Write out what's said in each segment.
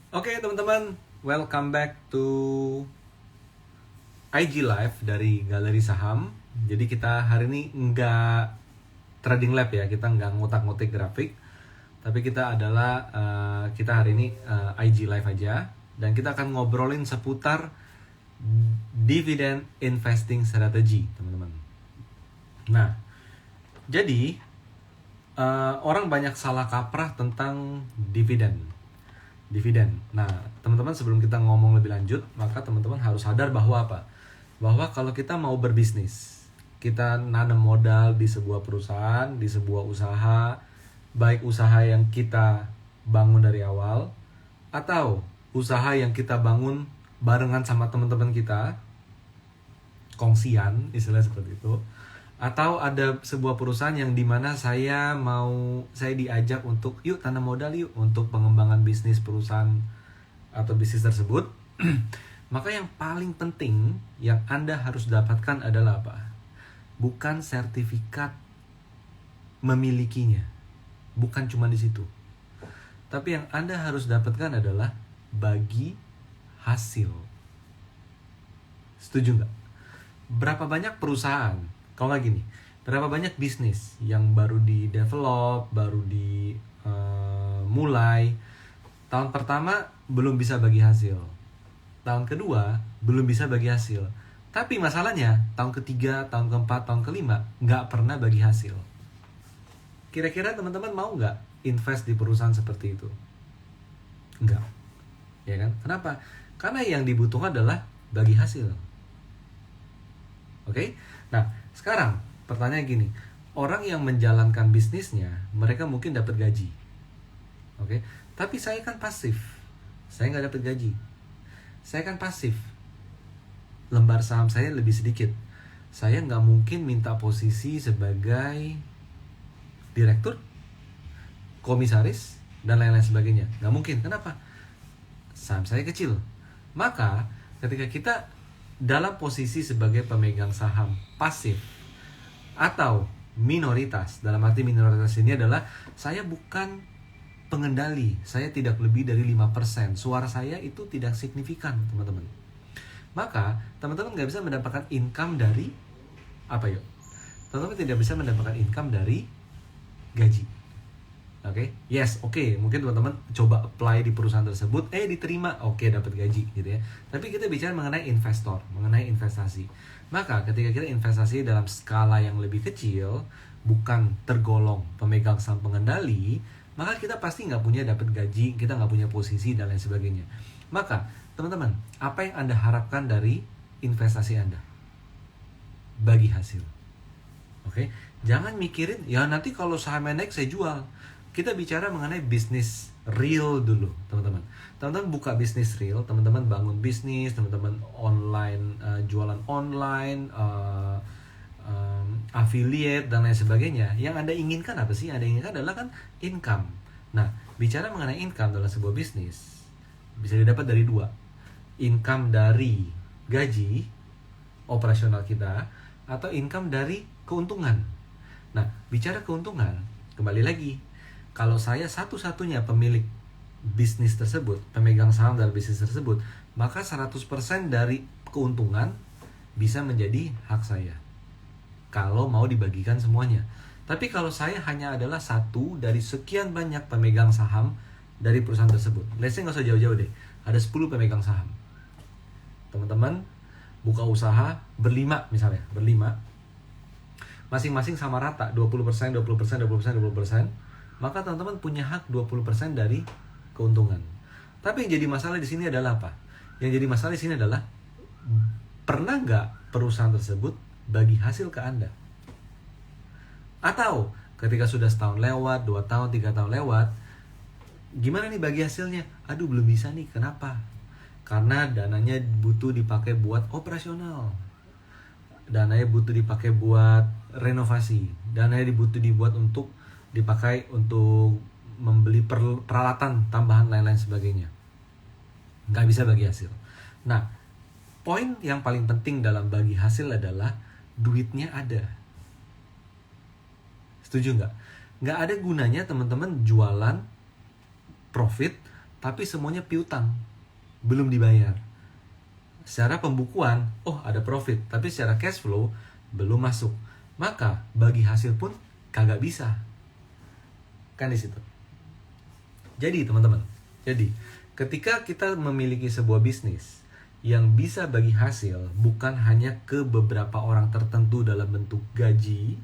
Oke teman-teman, welcome back to IG Live dari Galeri Saham. Jadi kita hari ini nggak trading lab ya, kita nggak ngotak-ngotik grafik. Tapi kita adalah, kita hari ini IG Live aja. Dan kita akan ngobrolin seputar dividend investing strategy teman-teman. Nah, jadi orang banyak salah kaprah tentang dividen. Nah, teman-teman sebelum kita ngomong lebih lanjut, maka teman-teman harus sadar bahwa apa? Bahwa kalau kita mau berbisnis, kita nanam modal di sebuah perusahaan, di sebuah usaha, baik usaha yang kita bangun dari awal atau usaha yang kita bangun barengan sama teman-teman kita, kongsian, istilah seperti itu. Atau ada sebuah perusahaan yang dimana saya diajak untuk yuk tanam modal yuk untuk pengembangan bisnis perusahaan atau bisnis tersebut. Maka yang paling penting yang Anda harus dapatkan adalah apa? Bukan sertifikat memilikinya, bukan cuma di situ. Tapi yang Anda harus dapatkan adalah bagi hasil. Setuju nggak? Berapa banyak perusahaan, kalau nggak gini, berapa banyak bisnis yang baru di develop, baru di mulai, tahun pertama belum bisa bagi hasil, tahun kedua belum bisa bagi hasil, tapi masalahnya tahun ketiga, tahun keempat, tahun kelima nggak pernah bagi hasil. Kira-kira teman-teman mau nggak invest di perusahaan seperti itu? Nggak, ya kan? Kenapa? Karena yang dibutuhkan adalah bagi hasil. Oke? Nah, sekarang pertanyaan gini, orang yang menjalankan bisnisnya, mereka mungkin dapat gaji. Oke? Tapi saya kan pasif. Saya nggak dapat gaji. Saya kan pasif. Lembar saham saya lebih sedikit. Saya nggak mungkin minta posisi sebagai direktur, komisaris, dan lain-lain sebagainya. Nggak mungkin. Kenapa? Saham saya kecil. Maka ketika kita dalam posisi sebagai pemegang saham pasif atau minoritas, dalam arti minoritas ini adalah saya bukan pengendali, saya tidak lebih dari 5%, suara saya itu tidak signifikan teman-teman. Maka teman-teman nggak bisa mendapatkan income dari apa yuk? Teman-teman tidak bisa mendapatkan income dari gaji. Oke, yes, oke. Mungkin teman-teman coba apply di perusahaan tersebut, diterima, oke, dapat gaji gitu ya. Tapi kita bicara mengenai investor, mengenai investasi. Maka ketika kita investasi dalam skala yang lebih kecil, bukan tergolong pemegang saham pengendali, maka kita pasti nggak punya dapat gaji, kita nggak punya posisi dan lain sebagainya. Maka teman-teman, apa yang Anda harapkan dari investasi Anda? Bagi hasil. Oke, jangan mikirin ya nanti kalau sahamnya naik saya jual. Kita bicara mengenai bisnis real dulu, teman-teman. Teman-teman buka bisnis real, teman-teman bangun bisnis, teman-teman online, jualan online, affiliate dan lain sebagainya. Yang Anda inginkan apa sih? Anda inginkan adalah kan income. Nah, bicara mengenai income dalam sebuah bisnis bisa didapat dari dua. Income dari gaji operasional kita atau income dari keuntungan. Nah, bicara keuntungan, kembali lagi, kalau saya satu-satunya pemilik bisnis tersebut, pemegang saham dalam bisnis tersebut, maka 100% dari keuntungan bisa menjadi hak saya. Kalau mau dibagikan semuanya. Tapi kalau saya hanya adalah satu dari sekian banyak pemegang saham dari perusahaan tersebut. Let's say nggak usah jauh-jauh deh. Ada 10 pemegang saham. Teman-teman buka usaha berlima misalnya, masing-masing sama rata 20%, 20%, 20%, 20%, maka teman-teman punya hak 20% dari keuntungan. Tapi yang jadi masalah di sini adalah apa? Yang jadi masalah di sini adalah pernah nggak perusahaan tersebut bagi hasil ke Anda? Atau ketika sudah setahun lewat, 2 tahun, 3 tahun lewat, gimana nih bagi hasilnya? Aduh belum bisa nih, kenapa? Karena dananya butuh dipakai buat operasional, dananya butuh dipakai buat renovasi, dananya butuh dibuat untuk dipakai untuk membeli peralatan tambahan lain-lain sebagainya. Nggak bisa bagi hasil. Nah, poin yang paling penting dalam bagi hasil adalah duitnya ada. Setuju nggak? Nggak ada gunanya teman-teman jualan profit tapi semuanya piutang, belum dibayar. Secara pembukuan, ada profit, tapi secara cash flow belum masuk. Maka bagi hasil pun kagak bisa. Kan di situ. Jadi teman-teman, ketika kita memiliki sebuah bisnis yang bisa bagi hasil bukan hanya ke beberapa orang tertentu dalam bentuk gaji,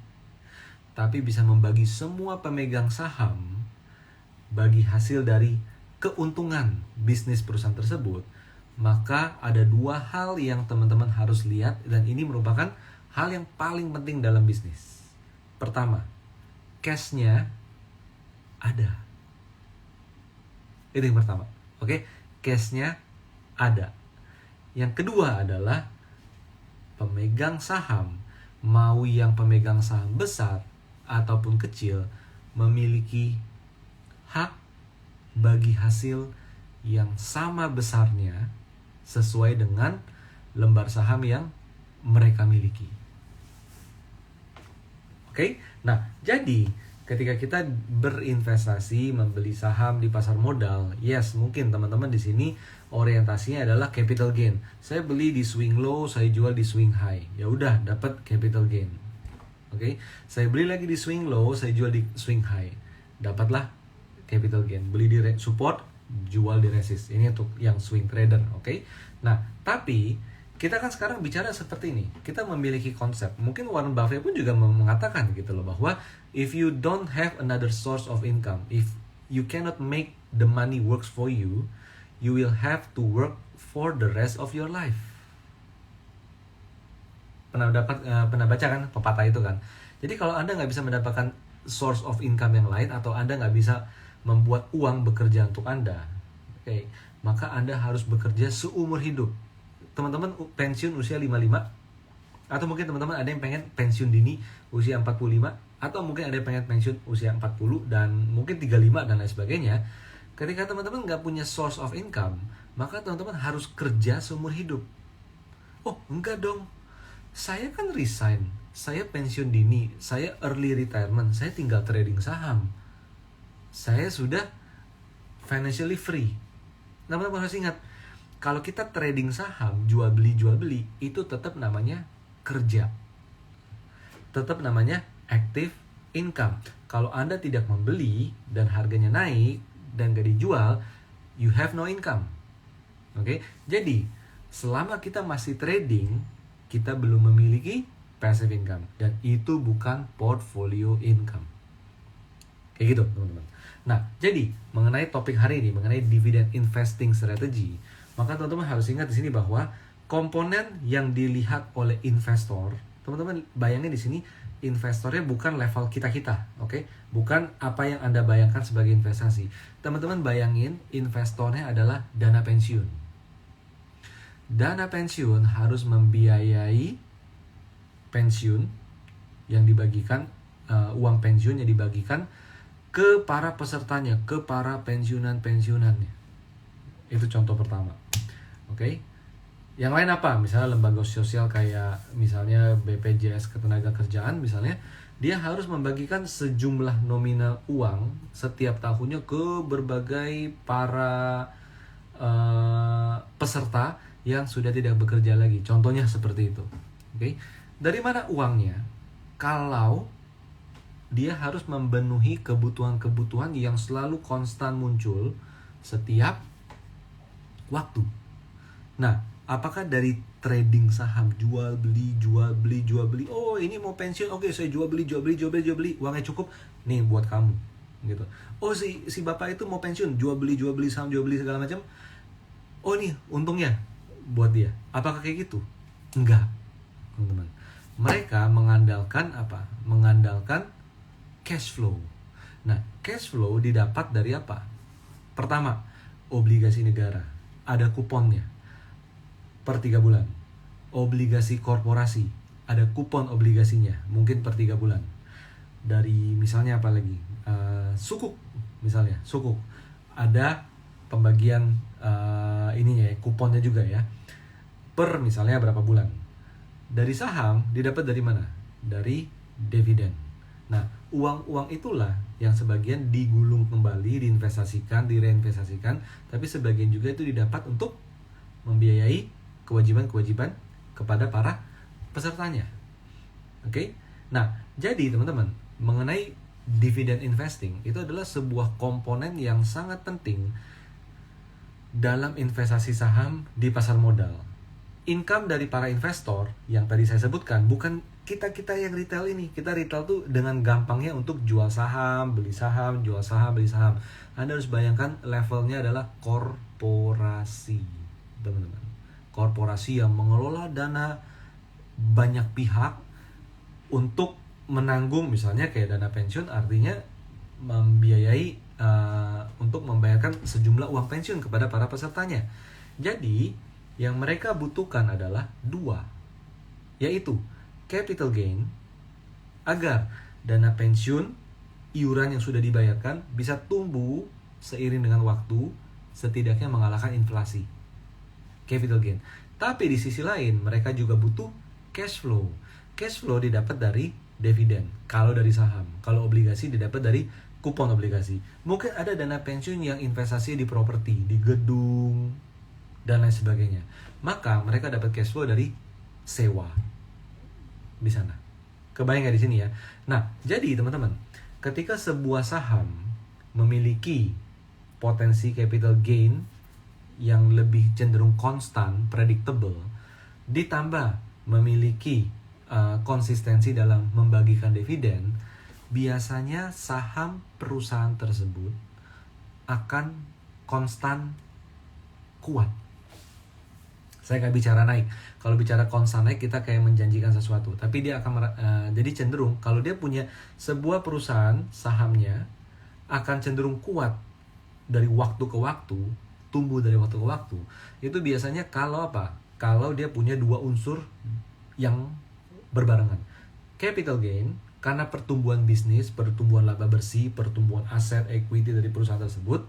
tapi bisa membagi semua pemegang saham bagi hasil dari keuntungan bisnis perusahaan tersebut, maka ada dua hal yang teman-teman harus lihat, dan ini merupakan hal yang paling penting dalam bisnis. Pertama, cash-nya ada. Itu yang pertama. Oke, cash-nya ada. Yang kedua adalah pemegang saham, mau yang pemegang saham besar ataupun kecil, memiliki hak bagi hasil yang sama besarnya sesuai dengan lembar saham yang mereka miliki. Oke? Nah, jadi ketika kita berinvestasi, membeli saham di pasar modal, yes, mungkin teman-teman di sini orientasinya adalah capital gain. Saya beli di swing low, saya jual di swing high. Ya udah, dapat capital gain. Oke? Saya beli lagi di swing low, saya jual di swing high. Dapatlah capital gain. Beli di support, jual di resist. Ini untuk yang swing trader, oke? Nah, tapi kita kan sekarang bicara seperti ini. Kita memiliki konsep. Mungkin Warren Buffett pun juga mengatakan gitu loh, bahwa if you don't have another source of income, if you cannot make the money works for you, you will have to work for the rest of your life. Pernah baca kan pepatah itu kan? Jadi kalau Anda nggak bisa mendapatkan source of income yang lain, atau Anda nggak bisa membuat uang bekerja untuk Anda, maka Anda harus bekerja seumur hidup. Teman-teman pensiun usia 55, atau mungkin teman-teman ada yang pengen pensiun dini usia 45, atau mungkin ada yang pengen pensiun usia 40 dan mungkin 35 dan lain sebagainya. Ketika teman-teman nggak punya source of income, maka teman-teman harus kerja seumur hidup. Oh enggak dong, saya kan resign, saya pensiun dini, saya early retirement, saya tinggal trading saham, saya sudah financially free. Teman-teman harus ingat, kalau kita trading saham, jual beli, itu tetap namanya kerja. Tetap namanya active income. Kalau Anda tidak membeli dan harganya naik dan gak dijual, you have no income. Oke? Jadi, selama kita masih trading, kita belum memiliki passive income. Dan itu bukan portfolio income. Kayak gitu, teman-teman. Nah, jadi mengenai topik hari ini, mengenai dividend investing strategy, maka teman-teman harus ingat di sini bahwa komponen yang dilihat oleh investor, teman-teman bayangin di sini investornya bukan level kita, oke? Bukan apa yang Anda bayangkan sebagai investasi. Teman-teman bayangin investornya adalah dana pensiun. Dana pensiun harus membiayai pensiun yang dibagikan, uang pensiun yang dibagikan ke para pesertanya, ke para pensiunannya. Itu contoh pertama. Oke. Yang lain apa? Misalnya lembaga sosial kayak misalnya BPJS Ketenagakerjaan misalnya, dia harus membagikan sejumlah nominal uang setiap tahunnya ke berbagai para peserta yang sudah tidak bekerja lagi. Contohnya seperti itu. Oke. Dari mana uangnya? Kalau dia harus memenuhi kebutuhan-kebutuhan yang selalu konstan muncul setiap waktu. Nah, apakah dari trading saham, jual beli, oh ini mau pensiun, oke saya jual beli, uangnya cukup, nih buat kamu, gitu. Oh si bapak itu mau pensiun, jual beli saham, jual beli segala macam, oh nih untungnya buat dia. Apakah kayak gitu? Enggak, teman-teman. Mereka mengandalkan apa? Mengandalkan cash flow. Nah, cash flow didapat dari apa? Pertama, obligasi negara. Ada kuponnya per 3 bulan. Obligasi korporasi. Ada kupon obligasinya. Mungkin per 3 bulan. Dari misalnya apa lagi? Sukuk. Misalnya, sukuk. Ada pembagian ininya ya, kuponnya juga ya. Per misalnya berapa bulan. Dari saham, didapat dari mana? Dari dividen. Nah, uang-uang itulah yang sebagian digulung kembali, diinvestasikan, direinvestasikan, tapi sebagian juga itu didapat untuk membiayai kewajiban-kewajiban kepada para pesertanya. Oke? Nah, jadi teman-teman, mengenai dividend investing itu adalah sebuah komponen yang sangat penting dalam investasi saham di pasar modal. Income dari para investor yang tadi saya sebutkan, bukan kita yang retail ini. Kita retail tuh dengan gampangnya untuk jual saham, beli saham, jual saham, beli saham. Anda harus bayangkan levelnya adalah korporasi, teman-teman. Korporasi yang mengelola dana banyak pihak untuk menanggung, misalnya kayak dana pensiun, artinya membiayai untuk membayarkan sejumlah uang pensiun kepada para pesertanya. Jadi yang mereka butuhkan adalah dua, yaitu capital gain, agar dana pensiun, iuran yang sudah dibayarkan bisa tumbuh seiring dengan waktu, setidaknya mengalahkan inflasi. Capital gain. Tapi di sisi lain mereka juga butuh cash flow. Cash flow didapat dari dividen, kalau dari saham. Kalau obligasi didapat dari kupon obligasi. Mungkin ada dana pensiun yang investasi di properti, di gedung, dan lain sebagainya. Maka mereka dapat cash flow dari sewa di sana. Kebayang nggak di sini ya? Nah, jadi teman-teman, ketika sebuah saham memiliki potensi capital gain yang lebih cenderung konstan, predictable, ditambah memiliki konsistensi dalam membagikan dividen, biasanya saham perusahaan tersebut akan konstan kuat. Saya nggak bicara naik. Kalau bicara konstan naik, kita kayak menjanjikan sesuatu. Tapi dia akan jadi cenderung, kalau dia punya sebuah perusahaan, sahamnya akan cenderung kuat dari waktu ke waktu, tumbuh dari waktu ke waktu. Itu biasanya kalau apa? Kalau dia punya dua unsur yang berbarengan. Capital gain, karena pertumbuhan bisnis, pertumbuhan laba bersih, pertumbuhan aset, equity dari perusahaan tersebut.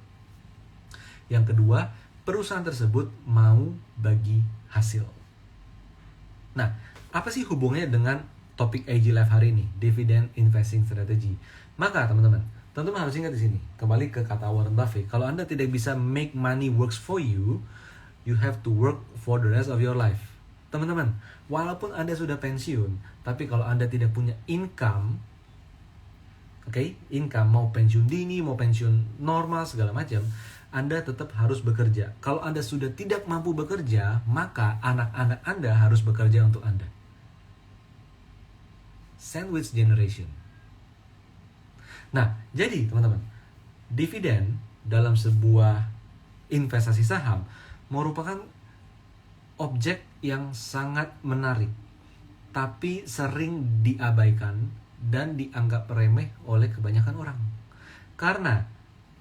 Yang kedua, perusahaan tersebut mau bagi hasil. Nah, apa sih hubungannya dengan topik AG Live hari ini, dividend investing strategy? Maka teman-teman harus ingat di sini. Kembali ke kata Warren Buffett, kalau Anda tidak bisa make money works for you, you have to work for the rest of your life. Teman-teman, walaupun Anda sudah pensiun, tapi kalau Anda tidak punya income, income, mau pensiun dini, mau pensiun normal, segala macam, Anda tetap harus bekerja. Kalau Anda sudah tidak mampu bekerja, maka anak-anak Anda harus bekerja untuk Anda. Sandwich generation. Nah, jadi teman-teman, dividen dalam sebuah investasi saham merupakan objek yang sangat menarik, tapi sering diabaikan dan dianggap remeh oleh kebanyakan orang. Karena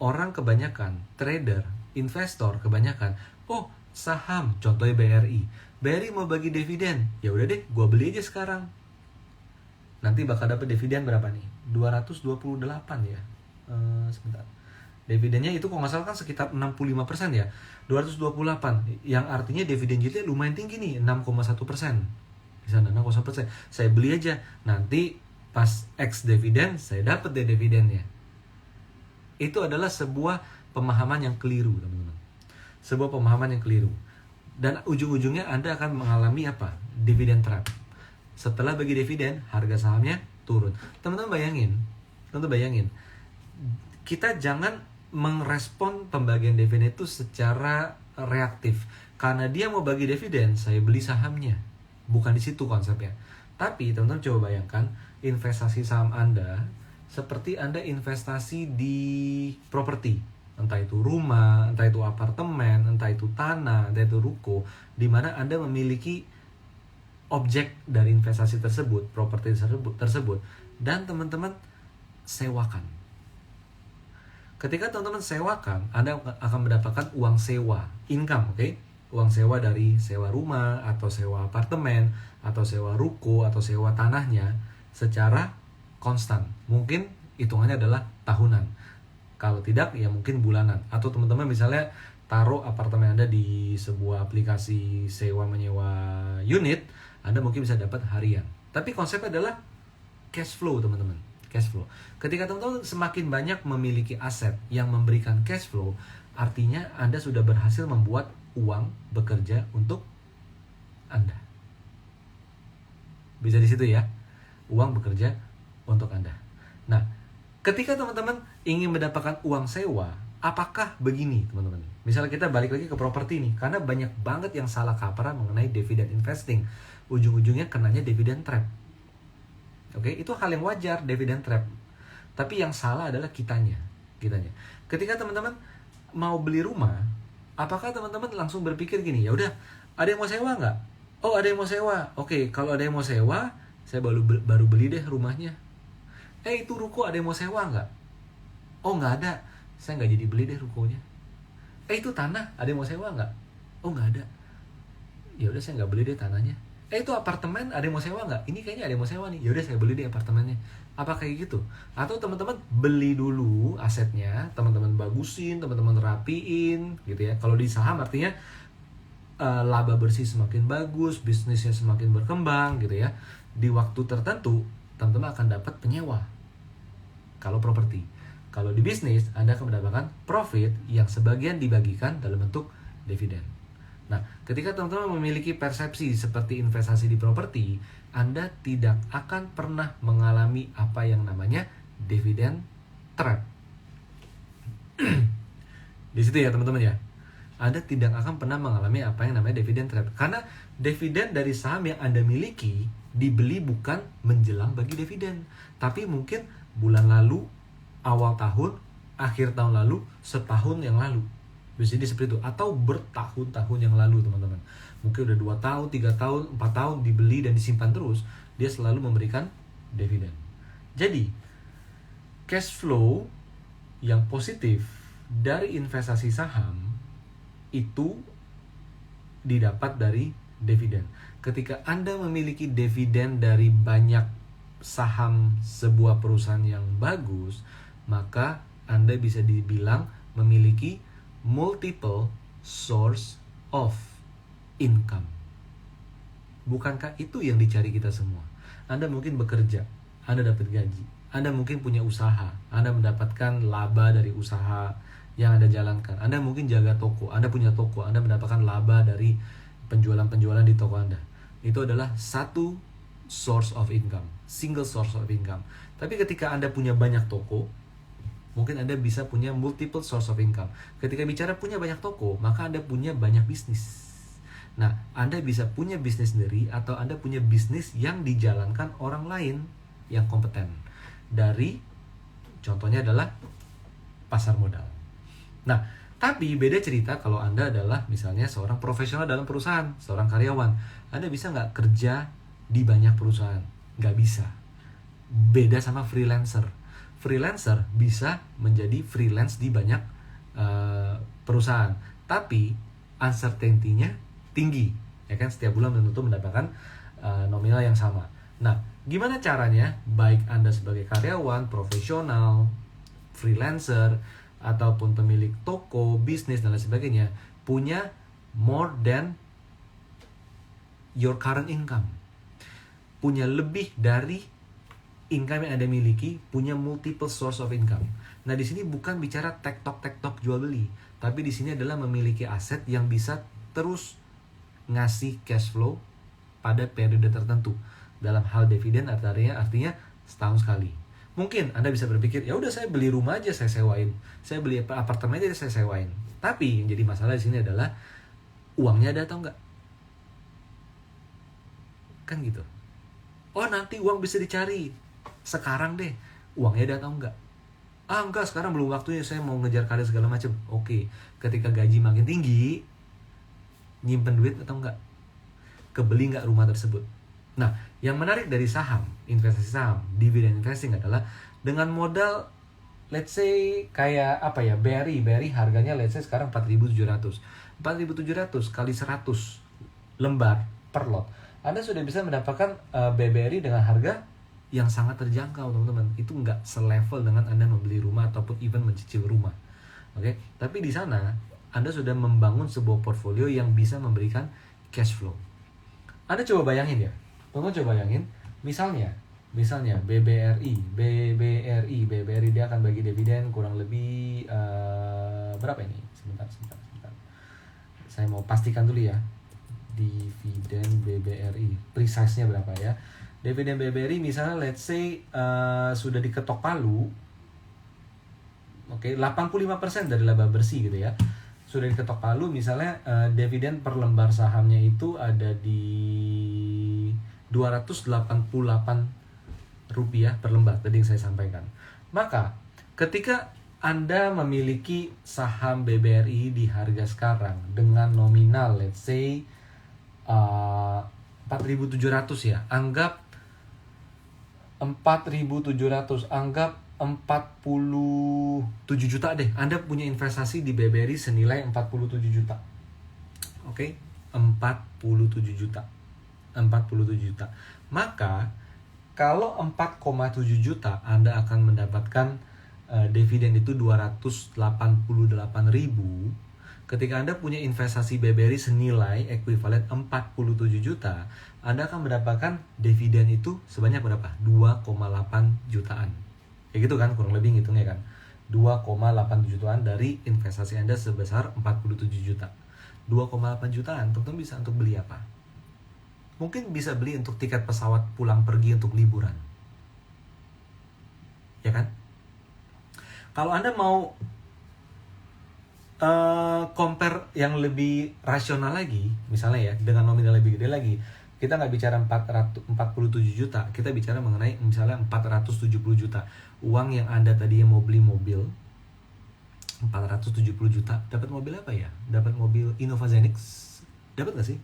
orang kebanyakan, trader, investor kebanyakan, oh saham, contohnya BRI mau bagi dividen, ya udah deh, gua beli aja sekarang. Nanti bakal dapat dividen berapa nih? 228 ya. Sebentar. Dividennya itu kalau nggak salah kan sekitar 65% ya. 228, yang artinya dividen yieldnya lumayan tinggi nih, 6,1%. Di sana 6,1%. Saya beli aja, nanti pas X dividen saya dapat deh dividennya. Itu adalah sebuah pemahaman yang keliru, teman-teman. Sebuah pemahaman yang keliru. Dan ujung-ujungnya Anda akan mengalami apa? Dividen trap. Setelah bagi dividen, harga sahamnya turun. Teman-teman bayangin. Kita jangan merespon pembagian dividen itu secara reaktif. Karena dia mau bagi dividen, saya beli sahamnya. Bukan di situ konsepnya. Tapi teman-teman coba bayangkan, investasi saham Anda seperti Anda investasi di properti. Entah itu rumah, entah itu apartemen, entah itu tanah, entah itu ruko, di mana Anda memiliki objek dari investasi tersebut, properti tersebut, dan teman-teman sewakan. Ketika teman-teman sewakan, Anda akan mendapatkan uang sewa, income, uang sewa dari sewa rumah, atau sewa apartemen, atau sewa ruko, atau sewa tanahnya secara konstan. Mungkin hitungannya adalah tahunan. Kalau tidak, ya mungkin bulanan. Atau teman-teman misalnya taruh apartemen Anda di sebuah aplikasi sewa menyewa unit, Anda mungkin bisa dapat harian. Tapi konsepnya adalah cash flow, teman-teman. cash flow. Ketika teman-teman semakin banyak memiliki aset yang memberikan cash flow, artinya Anda sudah berhasil membuat uang bekerja untuk Anda. Bisa di situ ya, uang bekerja untuk Anda. Nah, ketika teman-teman ingin mendapatkan uang sewa, apakah begini teman-teman? Misalnya kita balik lagi ke properti nih, karena banyak banget yang salah kaprah mengenai dividen investing. Ujung-ujungnya kenanya dividen trap. Oke, itu hal yang wajar, dividen trap. Tapi yang salah adalah kitanya. Ketika teman-teman mau beli rumah, apakah teman-teman langsung berpikir gini, ya udah, ada yang mau sewa nggak? Oh, ada yang mau sewa. Oke, kalau ada yang mau sewa, saya baru beli deh rumahnya. Itu ruko ada yang mau sewa nggak? Oh, nggak ada. Saya nggak jadi beli deh rukonya. Itu tanah ada yang mau sewa nggak? Oh, nggak ada. Ya udah, saya nggak beli deh tanahnya. Itu apartemen ada yang mau sewa nggak? Ini kayaknya ada yang mau sewa nih. Ya udah, saya beli deh apartemennya. Apa kayak gitu? Atau teman-teman beli dulu asetnya, teman-teman bagusin, teman-teman rapiin, gitu ya. Kalau di saham artinya laba bersih semakin bagus, bisnisnya semakin berkembang, gitu ya. Di waktu tertentu, teman-teman akan dapat penyewa. Kalau properti, kalau di bisnis, Anda akan mendapatkan profit yang sebagian dibagikan dalam bentuk dividen. Nah, ketika teman-teman memiliki persepsi seperti investasi di properti, Anda tidak akan pernah mengalami apa yang namanya dividen trap. Di situ ya teman-teman ya. Anda tidak akan pernah mengalami apa yang namanya dividen trap. Karena dividen dari saham yang Anda miliki dibeli bukan menjelang bagi dividen, tapi mungkin bulan lalu, awal tahun, akhir tahun lalu, setahun yang lalu. Bisa jadi seperti itu, atau bertahun-tahun yang lalu teman-teman. Mungkin udah 2 tahun, 3 tahun, 4 tahun dibeli dan disimpan terus, dia selalu memberikan dividen. Jadi, cash flow yang positif dari investasi saham itu didapat dari dividen. Ketika Anda memiliki dividen dari banyak saham sebuah perusahaan yang bagus, maka Anda bisa dibilang memiliki multiple source of income. Bukankah itu yang dicari kita semua? Anda mungkin bekerja, Anda dapat gaji. Anda mungkin punya usaha, Anda mendapatkan laba dari usaha yang Anda jalankan. Anda mungkin jaga toko, Anda punya toko, Anda mendapatkan laba dari penjualan-penjualan di toko Anda. Itu adalah satu source of income, single source of income. Tapi ketika Anda punya banyak toko, mungkin Anda bisa punya multiple source of income. Ketika bicara punya banyak toko, maka Anda punya banyak bisnis. Nah, Anda bisa punya bisnis sendiri atau Anda punya bisnis yang dijalankan orang lain yang kompeten. Dari, contohnya adalah pasar modal. Nah, tapi beda cerita kalau Anda adalah misalnya seorang profesional dalam perusahaan, seorang karyawan. Anda bisa nggak kerja di banyak perusahaan? Nggak bisa. Beda sama freelancer. Freelancer bisa menjadi freelance di banyak perusahaan, tapi uncertainty-nya tinggi, ya kan? Setiap bulan tentu mendapatkan nominal yang sama. Nah, gimana caranya baik Anda sebagai karyawan, profesional, freelancer, ataupun pemilik toko, bisnis dan lain sebagainya, punya more than your current income, punya lebih dari income yang Anda miliki, punya multiple source of income. Nah, di sini bukan bicara tektok jual beli, tapi di sini adalah memiliki aset yang bisa terus ngasih cash flow pada periode tertentu. Dalam hal dividen artinya setahun sekali. Mungkin Anda bisa berpikir, ya udah saya beli rumah aja saya sewain, saya beli apartemen aja saya sewain. Tapi yang jadi masalah di sini adalah uangnya ada atau enggak? Kan gitu. Oh, nanti uang bisa dicari. Sekarang deh, uangnya ada atau enggak? Enggak, sekarang belum waktunya, saya mau ngejar karir segala macam. Oke, ketika gaji makin tinggi, nyimpen duit atau enggak? Kebeli enggak rumah tersebut? Nah, yang menarik dari saham, investasi saham, dividend investing adalah dengan modal let's say kayak apa ya, BRI harganya let's say sekarang 4.700 kali 100 lembar per lot, Anda sudah bisa mendapatkan BRI dengan harga yang sangat terjangkau teman-teman. Itu nggak selevel dengan Anda membeli rumah ataupun even mencicil rumah. Oke, tapi di sana Anda sudah membangun sebuah portfolio yang bisa memberikan cash flow. Anda coba bayangin ya, teman-teman coba bayangin, misalnya Misalnya BBRI dia akan bagi dividen kurang lebih berapa ini? Sebentar. Saya mau pastikan dulu ya. Dividen BBRI, precise-nya berapa ya? Dividen BBRI misalnya let's say sudah diketok palu. Oke, 85% dari laba bersih gitu ya. Sudah diketok palu misalnya dividen per lembar sahamnya itu ada di Rp288 per lembar tadi yang saya sampaikan. Maka ketika Anda memiliki saham BBRI di harga sekarang dengan nominal let's say 4.700 ya. Anggap 4.700, anggap 47 juta deh. Anda punya investasi di BBRI senilai 47 juta. Oke, 47 juta. Maka kalau 4,7 juta Anda akan mendapatkan dividen itu 288.000. Ketika Anda punya investasi BBRI senilai ekuivalen 47 juta, Anda akan mendapatkan dividen itu sebanyak berapa? 2,8 jutaan. Kayak gitu kan, kurang lebih ngitungnya kan. 2,8 jutaan dari investasi Anda sebesar 47 juta. 2,8 jutaan, teman-teman bisa untuk beli apa? Mungkin bisa beli untuk tiket pesawat pulang pergi untuk liburan. Ya kan? Kalau Anda mau compare yang lebih rasional lagi, misalnya ya, dengan nominal lebih gede lagi, kita nggak bicara 47 juta, kita bicara mengenai misalnya 470 juta. Uang yang Anda tadi mau beli mobil 470 juta, dapat mobil apa ya? Dapat mobil Innova Zenix. Dapat nggak sih?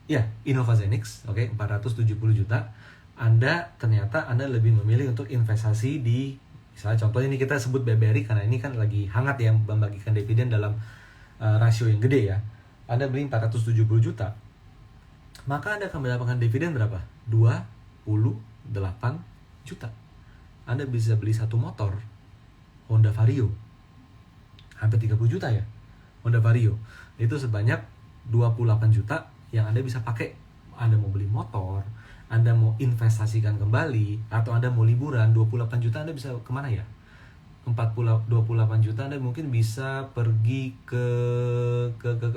Ya, Innova Zenix, oke, 470 juta. Ternyata Anda lebih memilih untuk investasi di, misalnya contohnya ini kita sebut BBRI karena ini kan lagi hangat ya membagikan dividen dalam rasio yang gede ya. Anda beli 470 juta, maka Anda akan mendapatkan dividen berapa? 28 juta. Anda bisa beli satu motor Honda Vario, hampir 30 juta ya. Honda Vario itu sebanyak 28 juta yang Anda bisa pakai. Anda mau beli motor, Anda mau investasikan kembali, atau Anda mau liburan, 28 juta Anda bisa kemana ya? 28 juta Anda mungkin bisa pergi ke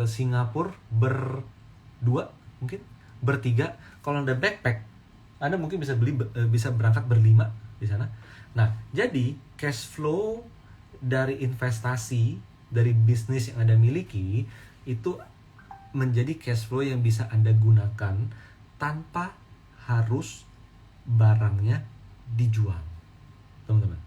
Singapura berdua, mungkin bertiga. Kalau Anda backpack, Anda mungkin bisa berangkat berlima di sana. Nah, jadi cash flow dari investasi, dari bisnis yang Anda miliki itu menjadi cash flow yang bisa Anda gunakan tanpa harus barangnya dijual, teman-teman.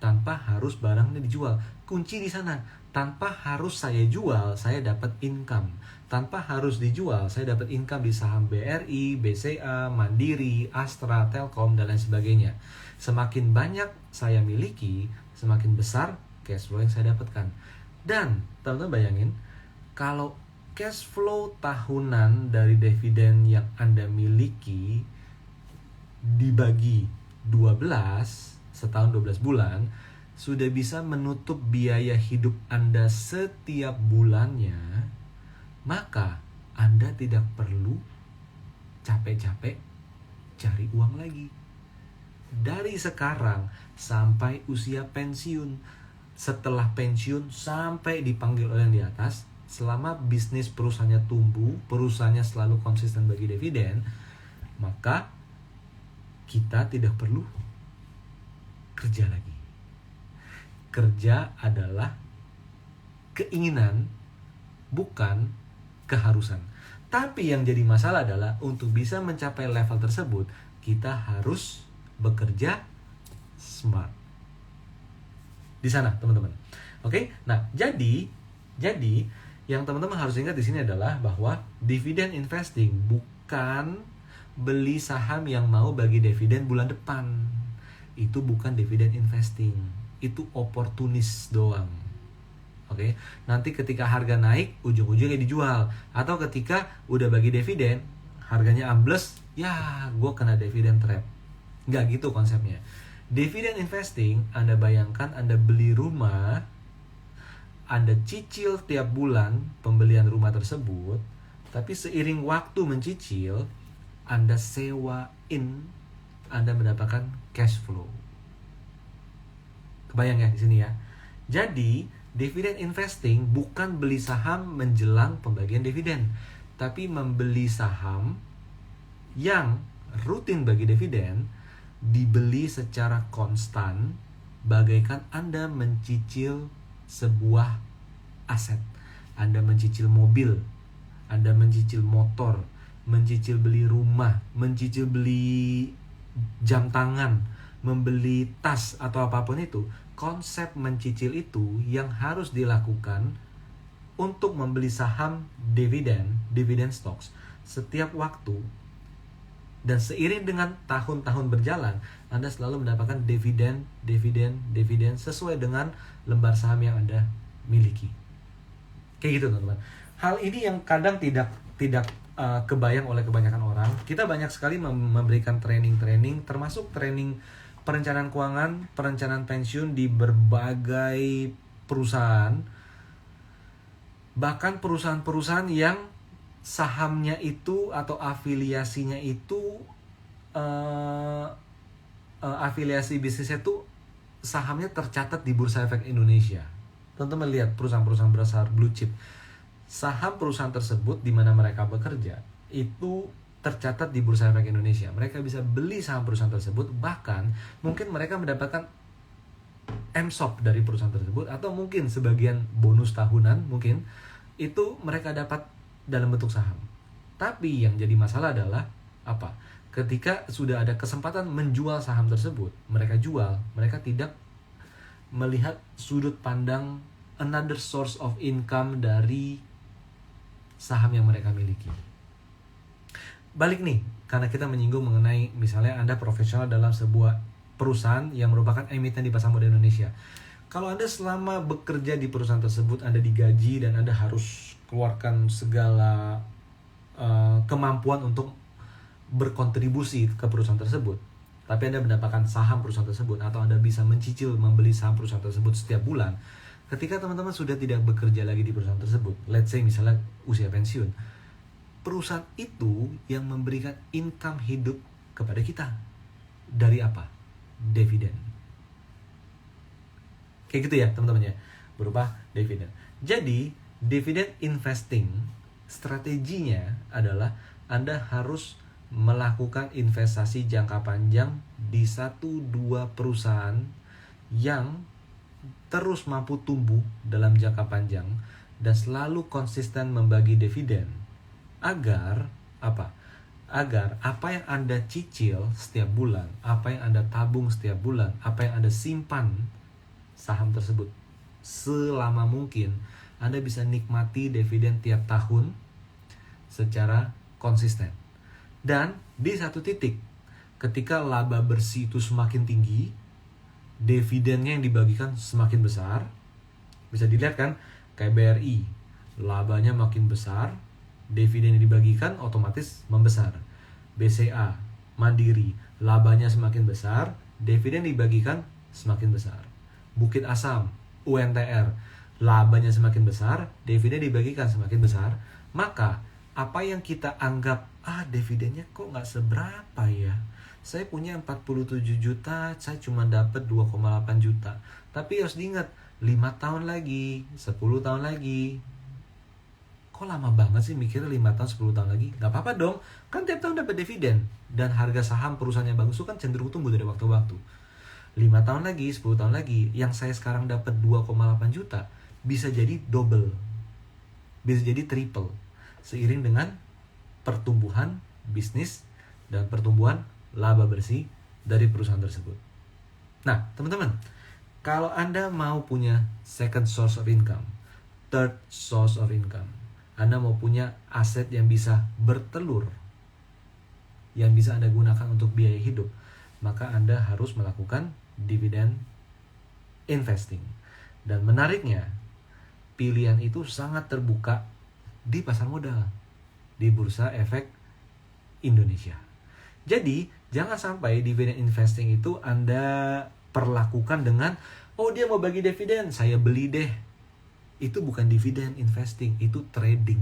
Tanpa harus barangnya dijual. Kunci di sana. Tanpa harus saya jual, saya dapat income. Tanpa harus dijual, saya dapat income di saham BRI, BCA, Mandiri, Astra, Telkom, dan lain sebagainya. Semakin banyak saya miliki, semakin besar cash flow yang saya dapatkan. Dan teman-teman bayangin, kalau cash flow tahunan dari dividen yang Anda miliki dibagi 12, setahun 12 bulan, sudah bisa menutup biaya hidup Anda setiap bulannya, maka Anda tidak perlu capek-capek cari uang lagi. Dari sekarang sampai usia pensiun, setelah pensiun sampai dipanggil oleh yang di atas, selama bisnis perusahaannya tumbuh, perusahaannya selalu konsisten bagi dividen, maka kita tidak perlu kerja lagi. Kerja adalah keinginan, bukan keharusan. Tapi yang jadi masalah adalah untuk bisa mencapai level tersebut, kita harus bekerja smart. Di sana, teman-teman. Oke? Nah, jadi yang teman-teman harus ingat di sini adalah bahwa dividen investing bukan beli saham yang mau bagi dividen bulan depan. Itu bukan dividen investing. Itu oportunis doang. Oke? Nanti ketika harga naik, ujung-ujungnya dijual. Atau ketika udah bagi dividen, harganya ambles, ya gue kena dividen trap. Nggak gitu konsepnya. Dividen investing, Anda bayangkan Anda beli rumah, Anda cicil tiap bulan pembelian rumah tersebut, tapi seiring waktu mencicil, Anda sewain Anda mendapatkan cash flow. Kebayang ya di sini ya. Jadi, dividend investing bukan beli saham menjelang pembagian dividen, tapi membeli saham yang rutin bagi dividen, dibeli secara konstan, bagaikan Anda mencicil sebuah aset. Anda mencicil mobil, Anda mencicil motor, mencicil beli rumah, mencicil beli jam tangan, membeli tas atau apapun itu. Konsep mencicil itu yang harus dilakukan untuk membeli saham dividen stocks setiap waktu. Dan seiring dengan tahun-tahun berjalan, Anda selalu mendapatkan dividen sesuai dengan lembar saham yang Anda miliki. Kayak gitu teman-teman. Hal ini yang kadang tidak kebayang oleh kebanyakan orang. Kita banyak sekali memberikan training, termasuk training perencanaan keuangan, perencanaan pensiun di berbagai perusahaan. Bahkan perusahaan-perusahaan yang sahamnya itu atau afiliasinya itu afiliasi bisnisnya itu sahamnya tercatat di Bursa Efek Indonesia. Teman-teman lihat perusahaan-perusahaan besar blue chip, saham perusahaan tersebut di mana mereka bekerja itu tercatat di Bursa Efek Indonesia. Mereka bisa beli saham perusahaan tersebut, bahkan mungkin mereka mendapatkan ESOP dari perusahaan tersebut, atau mungkin sebagian bonus tahunan mungkin itu mereka dapat dalam bentuk saham. Tapi yang jadi masalah adalah apa? Ketika sudah ada kesempatan menjual saham tersebut, mereka jual, mereka tidak melihat sudut pandang another source of income dari saham yang mereka miliki. Balik nih, karena kita menyinggung mengenai misalnya Anda profesional dalam sebuah perusahaan yang merupakan emiten di pasar modal Indonesia. Kalau Anda selama bekerja di perusahaan tersebut, Anda digaji dan Anda harus keluarkan segala kemampuan untuk berkontribusi ke perusahaan tersebut, tapi Anda mendapatkan saham perusahaan tersebut, atau Anda bisa mencicil membeli saham perusahaan tersebut setiap bulan. Ketika teman-teman sudah tidak bekerja lagi di perusahaan tersebut, let's say misalnya usia pensiun, perusahaan itu yang memberikan income hidup kepada kita. Dari apa? Dividen. Kayak gitu ya teman-teman ya, berupa dividen. Jadi dividen investing strateginya adalah Anda harus melakukan investasi jangka panjang di 1-2 perusahaan yang terus mampu tumbuh dalam jangka panjang dan selalu konsisten membagi dividen, agar apa? Agar apa yang Anda cicil setiap bulan, apa yang Anda tabung setiap bulan, apa yang Anda simpan saham tersebut selama mungkin, Anda bisa nikmati dividen tiap tahun secara konsisten. Dan di satu titik, ketika laba bersih itu semakin tinggi, dividennya yang dibagikan semakin besar. Bisa dilihat kan, kayak BRI, labanya makin besar, dividen yang dibagikan otomatis membesar. BCA, Mandiri, labanya semakin besar, dividen dibagikan semakin besar. Bukit Asam, UNTR, labanya semakin besar, dividen dibagikan semakin besar. Maka apa yang kita anggap, dividennya kok nggak seberapa ya, saya punya 47 juta, saya cuma dapat 2,8 juta. Tapi harus diingat, 5 tahun lagi, 10 tahun lagi. Kok lama banget sih mikirnya 5 tahun, 10 tahun lagi? Nggak apa-apa dong, kan tiap tahun dapat dividen. Dan harga saham perusahaan yang bagus itu kan cenderung tumbuh dari waktu ke waktu. 5 tahun lagi, 10 tahun lagi, yang saya sekarang dapat 2,8 juta, bisa jadi double, bisa jadi triple, seiring dengan pertumbuhan bisnis dan pertumbuhan laba bersih dari perusahaan tersebut. Nah, teman-teman, kalau Anda mau punya second source of income, third source of income, Anda mau punya aset yang bisa bertelur, yang bisa Anda gunakan untuk biaya hidup, maka Anda harus melakukan dividend investing. Dan menariknya, pilihan itu sangat terbuka di pasar modal, di Bursa Efek Indonesia. Jadi, jangan sampai dividen investing itu Anda perlakukan dengan, dia mau bagi dividen, saya beli deh. Itu bukan dividen investing, itu trading.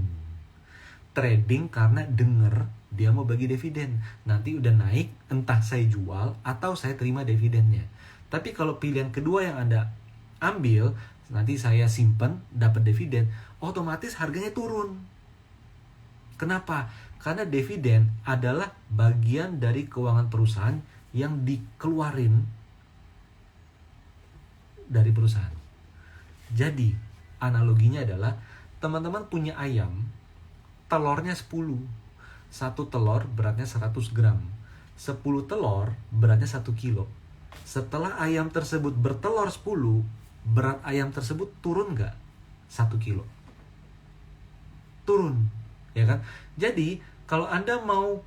Trading karena dengar dia mau bagi dividen. Nanti udah naik, entah saya jual atau saya terima dividennya. Tapi kalau pilihan kedua yang Anda ambil, nanti saya simpan, dapat dividen, otomatis harganya turun. Kenapa? Karena dividen adalah bagian dari keuangan perusahaan yang dikeluarin dari perusahaan. Jadi, analoginya adalah teman-teman punya ayam, telurnya 10. Satu telur beratnya 100 gram. 10 telur beratnya 1 kilo. Setelah ayam tersebut bertelur 10, berat ayam tersebut turun nggak? 1 kilo. Turun, ya kan? Jadi, kalau Anda mau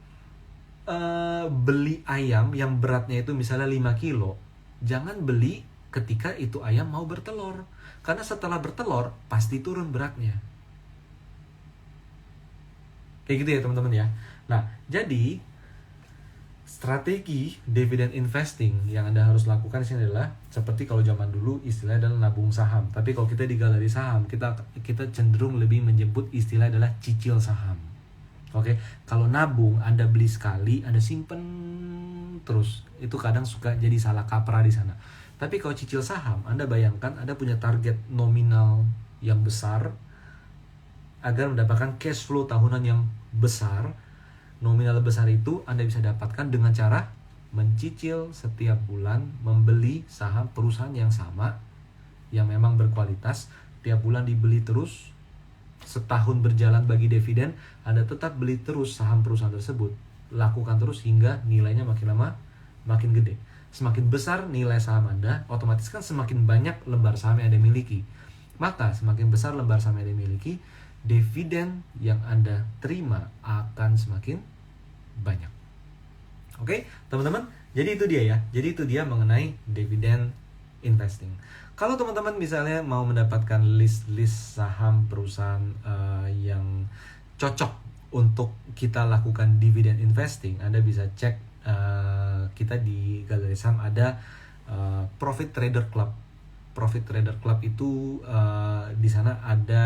beli ayam yang beratnya itu misalnya 5 kilo, jangan beli ketika itu ayam mau bertelur. Karena setelah bertelur, pasti turun beratnya. Kayak gitu ya teman-teman ya. Nah, jadi strategi dividend investing yang Anda harus lakukan di sini adalah seperti kalau zaman dulu istilahnya adalah nabung saham. Tapi kalau kita di galeri saham, kita cenderung lebih menyebut istilah adalah cicil saham. Oke, kalau nabung Anda beli sekali, Anda simpen terus. Itu kadang suka jadi salah kaprah di sana. Tapi kalau cicil saham, Anda bayangkan Anda punya target nominal yang besar agar mendapatkan cash flow tahunan yang besar. Nominal besar itu Anda bisa dapatkan dengan cara mencicil setiap bulan, membeli saham perusahaan yang sama, yang memang berkualitas, tiap bulan dibeli terus, setahun berjalan bagi dividen, Anda tetap beli terus saham perusahaan tersebut, lakukan terus hingga nilainya makin lama makin gede. Semakin besar nilai saham Anda, otomatis kan semakin banyak lembar saham yang Anda miliki. Maka semakin besar lembar saham yang Anda miliki, dividen yang Anda terima akan semakin banyak. Oke, teman-teman, jadi itu dia ya. Jadi itu dia mengenai dividen investing. Kalau teman-teman misalnya mau mendapatkan list saham perusahaan yang cocok untuk kita lakukan dividen investing, Anda bisa cek kita di galeri saham ada Profit Trader Club. Profit Trader Club itu di sana ada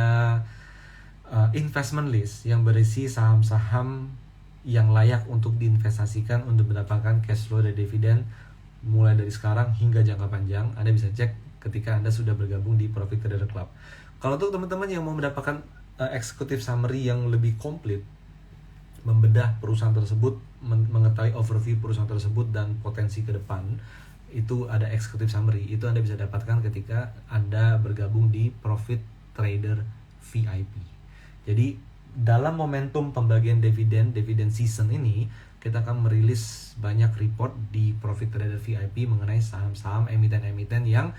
investment list yang berisi saham-saham yang layak untuk diinvestasikan untuk mendapatkan cash flow dari dividen mulai dari sekarang hingga jangka panjang. Anda bisa cek ketika Anda sudah bergabung di Profit Trader Club. Kalau untuk teman-teman yang mau mendapatkan executive summary yang lebih komplit, membedah perusahaan tersebut, mengetahui overview perusahaan tersebut dan potensi ke depan, itu ada executive summary. Itu Anda bisa dapatkan ketika Anda bergabung di Profit Trader VIP. Jadi dalam momentum pembagian dividen season ini, kita akan merilis banyak report di Profit Trader VIP mengenai saham-saham emiten-emiten yang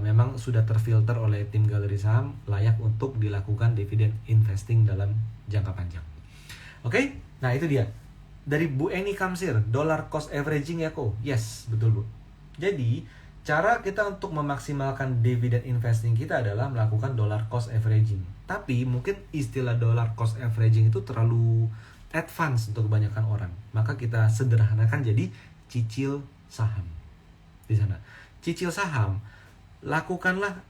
memang sudah terfilter oleh tim galeri saham layak untuk dilakukan dividen investing dalam jangka panjang. Oke, nah itu dia. Dari Bu Eni Kamsir, dollar cost averaging ya kok? Yes, betul Bu. Jadi, cara kita untuk memaksimalkan dividen investing kita adalah melakukan dollar cost averaging. Tapi mungkin istilah dollar cost averaging itu terlalu advance untuk kebanyakan orang. Maka kita sederhanakan jadi cicil saham. Di sana. Cicil saham, lakukanlah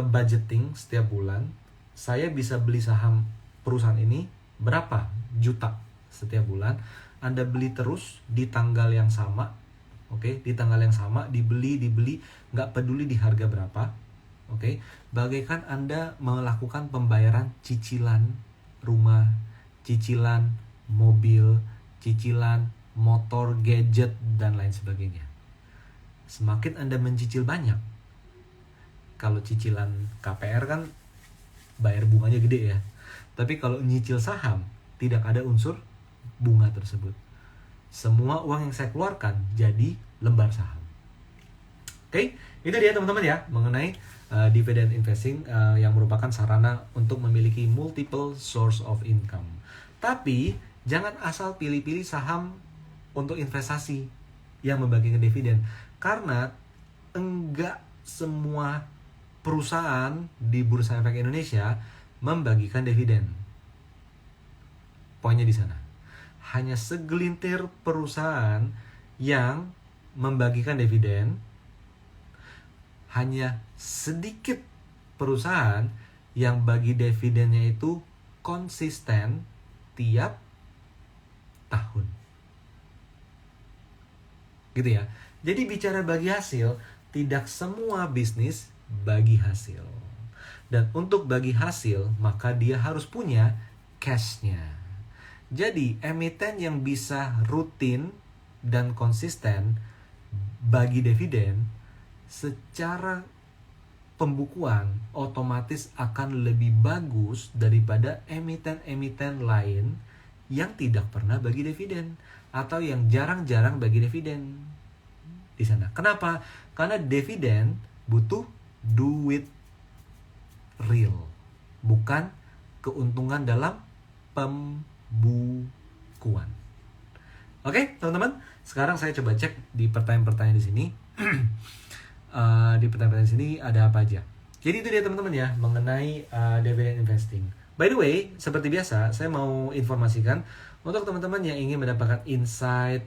budgeting setiap bulan. Saya bisa beli saham perusahaan ini berapa juta setiap bulan. Anda beli terus di tanggal yang sama. Oke, di tanggal yang sama dibeli, nggak peduli di harga berapa. Oke, bagaikan Anda melakukan pembayaran cicilan rumah, cicilan mobil, cicilan motor, gadget, dan lain sebagainya. Semakin Anda mencicil banyak, kalau cicilan KPR kan bayar bunganya gede ya. Tapi kalau nyicil saham, tidak ada unsur bunga tersebut. Semua uang yang saya keluarkan jadi lembar saham. Oke, itu dia teman-teman ya mengenai dividend investing yang merupakan sarana untuk memiliki multiple source of income. Tapi jangan asal pilih-pilih saham untuk investasi yang membagikan dividen, karena enggak semua perusahaan di Bursa Efek Indonesia membagikan dividen. Poinnya di sana. Hanya segelintir perusahaan yang membagikan dividen, hanya sedikit perusahaan yang bagi dividennya itu konsisten tiap tahun. Gitu ya. Jadi bicara bagi hasil, tidak semua bisnis bagi hasil. Dan untuk bagi hasil, maka dia harus punya cash-nya. Jadi, emiten yang bisa rutin dan konsisten bagi dividen secara pembukuan otomatis akan lebih bagus daripada emiten-emiten lain yang tidak pernah bagi dividen atau yang jarang-jarang bagi dividen di sana. Kenapa? Karena dividen butuh duit real, bukan keuntungan dalam pembukuan. Oke, teman-teman. Sekarang saya coba cek di pertanyaan-pertanyaan di sini. Di pertanyaan-pertanyaan sini ada apa aja. Jadi itu dia teman-teman ya mengenai dividend investing. By the way, seperti biasa, saya mau informasikan untuk teman-teman yang ingin mendapatkan insight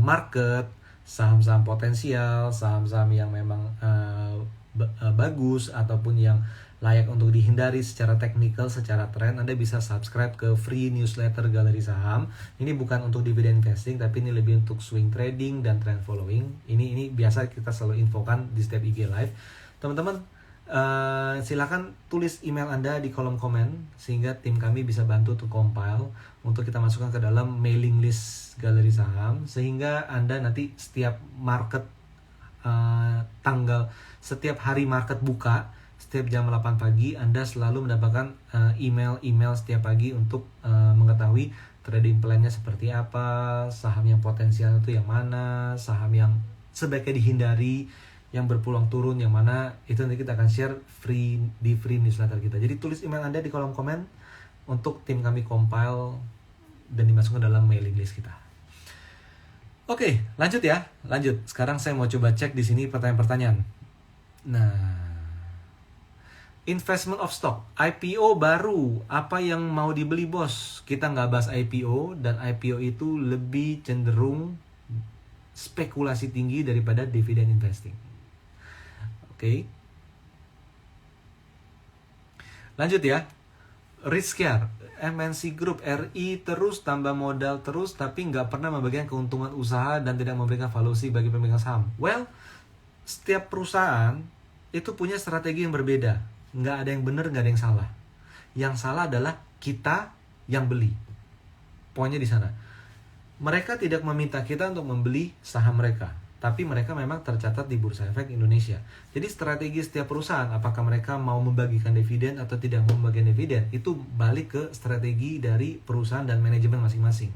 market, saham-saham potensial, saham-saham yang memang bagus ataupun yang layak untuk dihindari secara teknikal, secara tren, Anda bisa subscribe ke free newsletter Galeri Saham. Ini bukan untuk dividend investing, tapi ini lebih untuk swing trading dan trend following. Ini biasa kita selalu infokan di setiap IG live. Teman-teman, silakan tulis email Anda di kolom komen sehingga tim kami bisa bantu untuk compile untuk kita masukkan ke dalam mailing list Galeri Saham, sehingga Anda nanti setiap market setiap hari market buka, setiap jam 8 pagi Anda selalu mendapatkan email setiap pagi untuk mengetahui trading plan-nya seperti apa, saham yang potensial itu yang mana, saham yang sebaiknya dihindari, yang berpeluang turun yang mana, itu nanti kita akan share di free newsletter kita. Jadi tulis email Anda di kolom komen untuk tim kami compile dan dimasukkan dalam mailing list kita. Oke, lanjut ya. Lanjut. Sekarang saya mau coba cek di sini pertanyaan-pertanyaan. Nah, investment of stock, IPO baru, apa yang mau dibeli bos? Kita nggak bahas IPO, dan IPO itu lebih cenderung spekulasi tinggi daripada dividend investing. Oke. Lanjut ya. Riskier, MNC Group RI terus tambah modal terus tapi nggak pernah membagikan keuntungan usaha dan tidak memberikan valuasi bagi pemegang saham. Well, setiap perusahaan itu punya strategi yang berbeda. Nggak ada yang benar, nggak ada yang salah. Yang salah adalah kita yang beli. Poinnya di sana. Mereka tidak meminta kita untuk membeli saham mereka, tapi mereka memang tercatat di Bursa Efek Indonesia. Jadi strategi setiap perusahaan, apakah mereka mau membagikan dividen atau tidak mau membagikan dividen, itu balik ke strategi dari perusahaan dan manajemen masing-masing.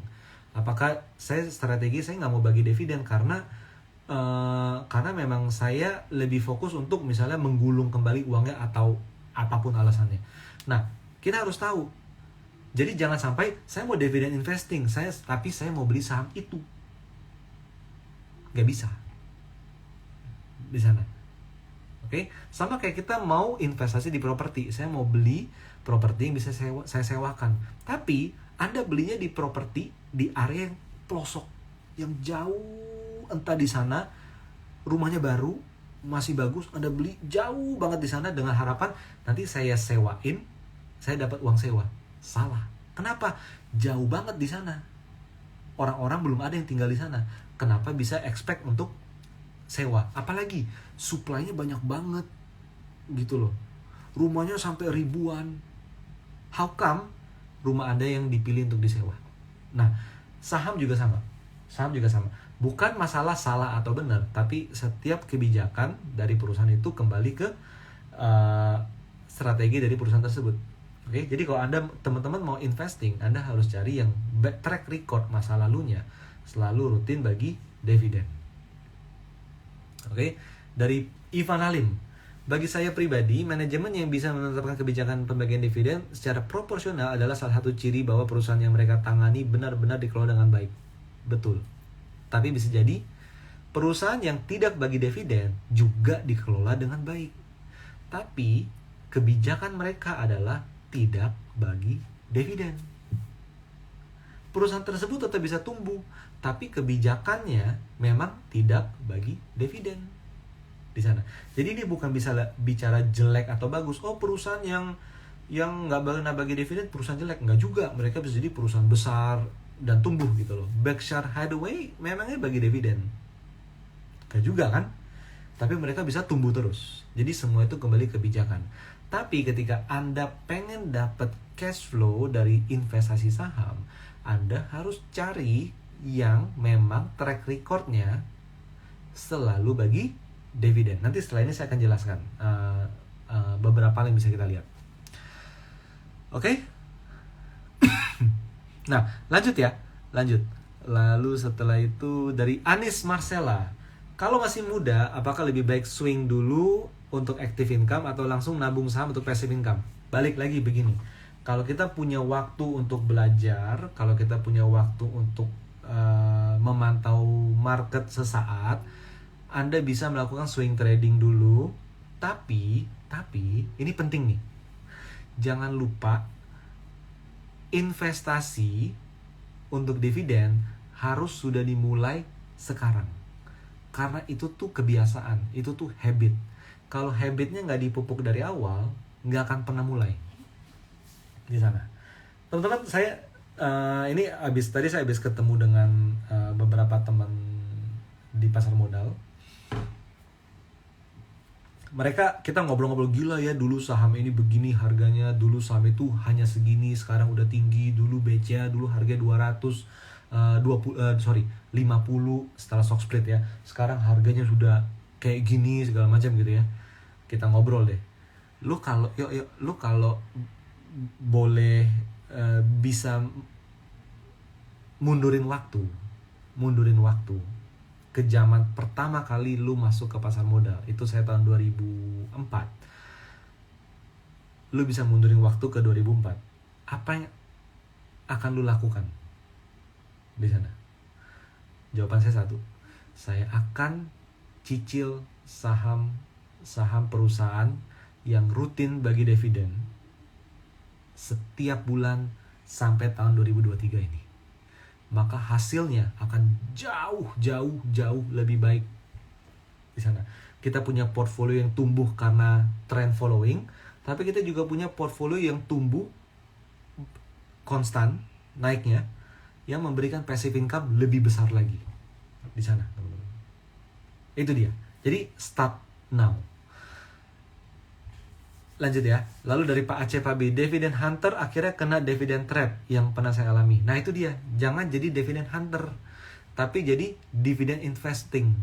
Apakah saya nggak mau bagi dividen karena memang saya lebih fokus untuk misalnya menggulung kembali uangnya atau apapun alasannya. Nah, kita harus tahu. Jadi jangan sampai saya mau dividen investing, tapi saya mau beli saham itu. Gak bisa di sana. Oke, sama kayak kita mau investasi di properti. Saya mau beli properti yang bisa saya sewakan. Tapi Anda belinya di properti di area yang pelosok, yang jauh, entah di sana rumahnya baru masih bagus, Anda beli jauh banget di sana dengan harapan nanti saya sewain, saya dapat uang sewa. Salah. Kenapa? Jauh banget di sana. Orang-orang belum ada yang tinggal di sana. Kenapa bisa expect untuk sewa? Apalagi supply-nya banyak banget gitu loh. Rumahnya sampai ribuan. How come rumah Anda yang dipilih untuk disewa? Nah, saham juga sama. Bukan masalah salah atau benar, tapi setiap kebijakan dari perusahaan itu kembali ke strategi dari perusahaan tersebut. Oke, jadi kalau Anda teman-teman mau investing, Anda harus cari yang track record masa lalunya selalu rutin bagi dividen. Oke, dari Ivan Halim. Bagi saya pribadi, manajemen yang bisa menetapkan kebijakan pembagian dividen secara proporsional adalah salah satu ciri bahwa perusahaan yang mereka tangani benar-benar dikelola dengan baik. Betul. Tapi bisa jadi perusahaan yang tidak bagi dividen juga dikelola dengan baik. Tapi kebijakan mereka adalah tidak bagi dividen. Perusahaan tersebut tetap bisa tumbuh, tapi kebijakannya memang tidak bagi dividen di sana. Jadi ini bukan bisa bicara jelek atau bagus. Oh, perusahaan yang yang nggak pernah bagi dividen perusahaan jelek? Nggak juga, mereka bisa jadi perusahaan besar dan tumbuh gitu loh. Berkshire Hathaway memangnya bagi dividen? Nggak juga kan? Tapi mereka bisa tumbuh terus. Jadi semua itu kembali kebijakan. Tapi ketika Anda pengen dapat cash flow dari investasi saham, Anda harus cari yang memang track recordnya selalu bagi dividen. Nanti setelah ini saya akan jelaskan beberapa hal yang bisa kita lihat. Oke? Nah, lanjut. Lalu setelah itu dari Anis Marcella. Kalau masih muda, apakah lebih baik swing dulu untuk active income atau langsung nabung saham untuk passive income? Balik lagi begini. Kalau kita punya waktu untuk belajar, kalau kita punya waktu untuk memantau market sesaat, Anda bisa melakukan swing trading dulu. Tapi ini penting nih. Jangan lupa investasi untuk dividen harus sudah dimulai sekarang. Karena itu tuh kebiasaan, itu tuh habit. Kalau habitnya nggak dipupuk dari awal, nggak akan pernah mulai di sana. Teman-teman, saya tadi saya habis ketemu dengan beberapa teman di pasar modal. Kita ngobrol-ngobrol, gila ya, dulu saham ini begini harganya, dulu saham itu hanya segini, sekarang udah tinggi, dulu BCA dulu harga 50 setelah stock split ya, sekarang harganya sudah kayak gini segala macam gitu ya. Kita ngobrol deh. Lu kalau boleh bisa mundurin waktu ke zaman pertama kali lu masuk ke pasar modal, itu saya tahun 2004. Lu bisa mundurin waktu ke 2004. Apa yang akan lu lakukan di sana? Jawaban saya satu. Saya akan cicil saham perusahaan yang rutin bagi dividen setiap bulan sampai tahun 2023 ini. Maka hasilnya akan jauh lebih baik di sana. Kita punya portfolio yang tumbuh karena trend following, tapi kita juga punya portfolio yang tumbuh konstan naiknya, yang memberikan passive income lebih besar lagi di sana, teman-teman. Itu dia. Jadi start now. Lanjut ya. Lalu dari Pak Aceh Pak B, dividend hunter akhirnya kena dividend trap yang pernah saya alami. Nah itu dia. Jangan jadi dividend hunter, tapi jadi dividend investing.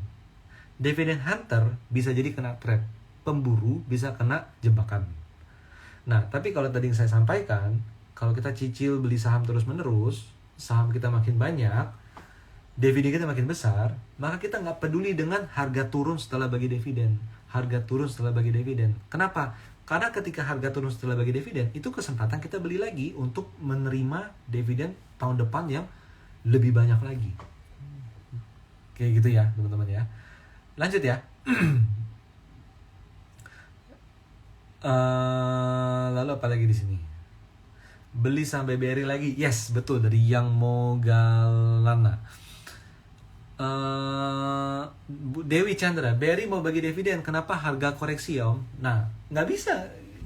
Dividend hunter bisa jadi kena trap, pemburu bisa kena jebakan. Nah tapi kalau tadi yang saya sampaikan, kalau kita cicil beli saham terus-menerus, saham kita makin banyak, dividen kita makin besar, maka kita nggak peduli dengan harga turun setelah bagi dividen. Kenapa? Karena ketika harga turun setelah bagi dividen, itu kesempatan kita beli lagi untuk menerima dividen tahun depan yang lebih banyak lagi. Kayak gitu ya, teman-teman ya. Lanjut ya. Lalu apa lagi di sini? Beli sampai BRI lagi? Yes, betul, dari Yang Mogalana. Dewi Chandra, BRI mau bagi dividen, kenapa harga koreksi ya Om? Nah,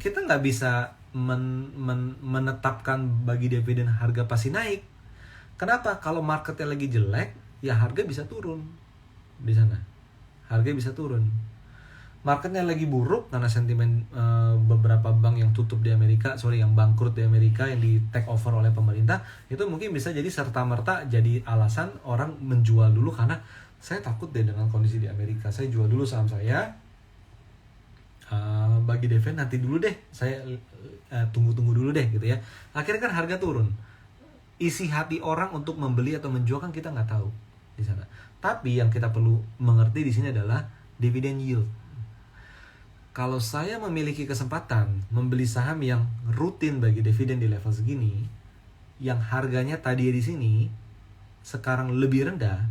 kita nggak bisa menetapkan bagi dividen harga pasti naik. Kenapa? Kalau marketnya lagi jelek, ya harga bisa turun di sana. Harga bisa turun. Marketnya lagi buruk karena sentimen beberapa bank yang yang bangkrut di Amerika, yang di take over oleh pemerintah, itu mungkin bisa jadi serta-merta jadi alasan orang menjual dulu karena saya takut deh dengan kondisi di Amerika, saya jual dulu saham saya, bagi dividen nanti dulu deh, saya tunggu dulu deh gitu ya. Akhirnya kan harga turun. Isi hati orang untuk membeli atau menjual kan kita nggak tahu di sana. Tapi yang kita perlu mengerti di sini adalah dividend yield. Kalau saya memiliki kesempatan membeli saham yang rutin bagi dividen di level segini, yang harganya tadi di sini, sekarang lebih rendah,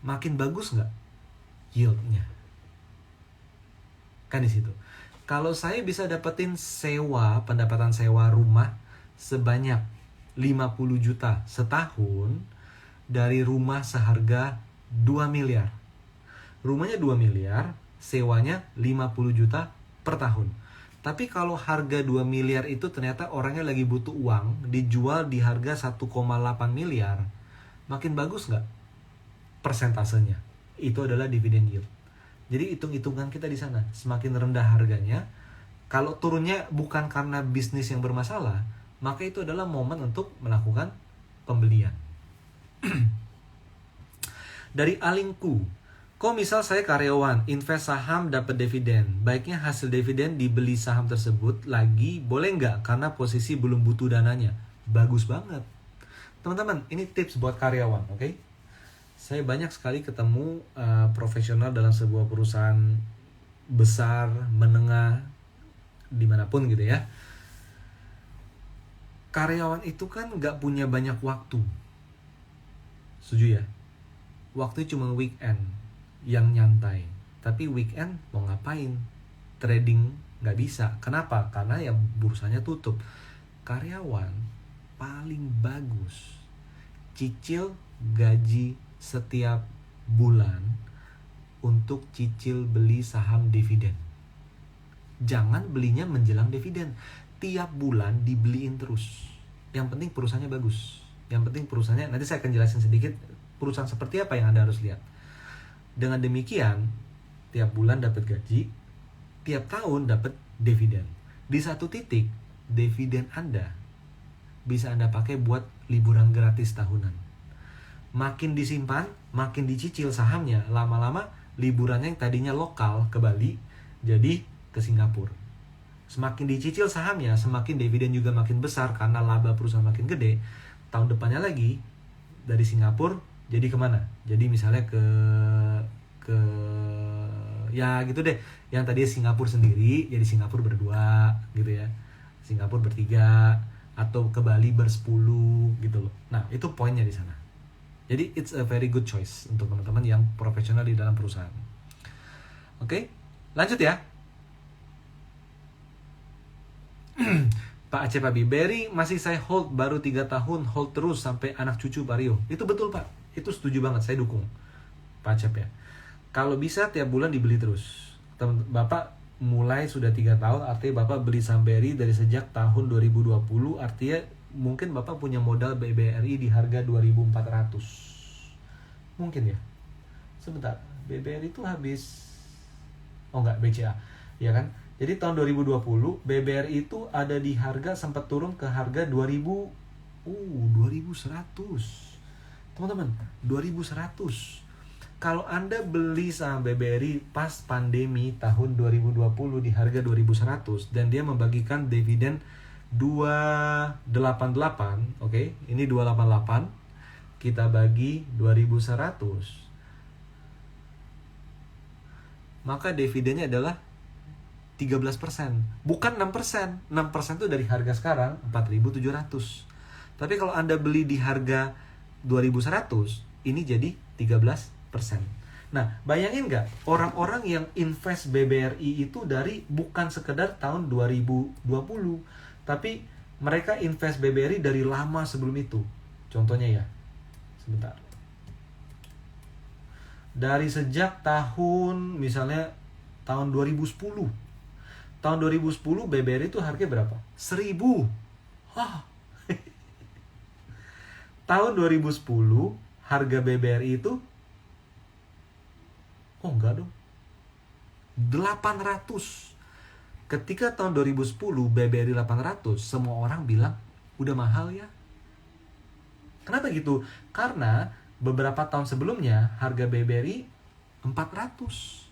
makin bagus nggak yieldnya? Kan di situ. Kalau saya bisa dapetin pendapatan sewa rumah sebanyak 50 juta setahun dari rumah seharga 2 miliar. Rumahnya 2 miliar, sewanya 50 juta per tahun. Tapi kalau harga 2 miliar itu ternyata orangnya lagi butuh uang, dijual di harga 1,8 miliar, makin bagus nggak persentasenya? Itu adalah dividend yield. Jadi hitung-hitungan kita di sana, semakin rendah harganya, kalau turunnya bukan karena bisnis yang bermasalah, maka itu adalah momen untuk melakukan pembelian. Dari Alingku, kok misal saya karyawan, invest saham dapat dividen, baiknya hasil dividen dibeli saham tersebut lagi, boleh nggak? Karena posisi belum butuh dananya. Bagus banget. Teman-teman, ini tips buat karyawan, oke? Saya banyak sekali ketemu profesional dalam sebuah perusahaan besar, menengah, dimanapun gitu ya. Karyawan itu kan nggak punya banyak waktu. Setuju ya? Waktu cuma weekend yang nyantai. Tapi weekend mau ngapain? Trading nggak bisa. Kenapa? Karena ya bursanya tutup. Karyawan paling bagus cicil gaji setiap bulan untuk cicil beli saham dividen. Jangan belinya menjelang dividen. Tiap bulan dibeliin terus. Yang penting perusahaannya bagus. Yang penting perusahaannya, nanti saya akan jelasin sedikit perusahaan seperti apa yang Anda harus lihat. Dengan demikian, tiap bulan dapat gaji, tiap tahun dapat dividen. Di satu titik, dividen Anda bisa Anda pakai buat liburan gratis tahunan. Makin disimpan, makin dicicil sahamnya, lama-lama liburannya yang tadinya lokal ke Bali, jadi ke Singapura. Semakin dicicil sahamnya, semakin dividen juga makin besar karena laba perusahaan makin gede. Tahun depannya lagi, dari Singapura, jadi kemana? Jadi misalnya ke ya gitu deh, yang tadi Singapura sendiri jadi Singapura berdua gitu ya, Singapura bertiga, atau ke Bali bersepuluh gitu loh. Nah itu poinnya di sana. Jadi it's a very good choice untuk teman-teman yang profesional di dalam perusahaan. Oke, lanjut ya. Pak Aceh Pak Biberi, masih saya hold baru 3 tahun, hold terus sampai anak cucu Pak Rio. Itu betul Pak, itu setuju banget, saya dukung Pak Aceh ya. Kalau bisa tiap bulan dibeli terus. Bapak mulai sudah 3 tahun, artinya Bapak beli saham BRI dari sejak tahun 2020, artinya mungkin Bapak punya modal BBRI di harga 2.400. Mungkin ya. Sebentar, BBRI itu habis, oh enggak, BCA, ya kan? Jadi tahun 2020 BBRI itu ada di harga, sempat turun ke harga 2100. Teman-teman, 2100. Kalau Anda beli saham BBRI pas pandemi tahun 2020 di harga 2100 dan dia membagikan dividen 288, oke? Ini 288 kita bagi 2100. Maka dividennya adalah 13%, bukan 6%. 6% itu dari harga sekarang 4.700. Tapi kalau Anda beli di harga 2.100, ini jadi 13%. Nah, bayangin nggak, orang-orang yang invest BBRI itu dari bukan sekedar tahun 2020, tapi mereka invest BBRI dari lama sebelum itu. Contohnya ya, sebentar. Dari sejak tahun, misalnya tahun 2010. Tahun 2010 BBRI itu harganya berapa? 1.000. Tahun 2010 harga BBRI itu, oh enggak dong, 800. Ketika tahun 2010 BBRI 800, semua orang bilang udah mahal ya. Kenapa gitu? Karena beberapa tahun sebelumnya harga BBRI 400.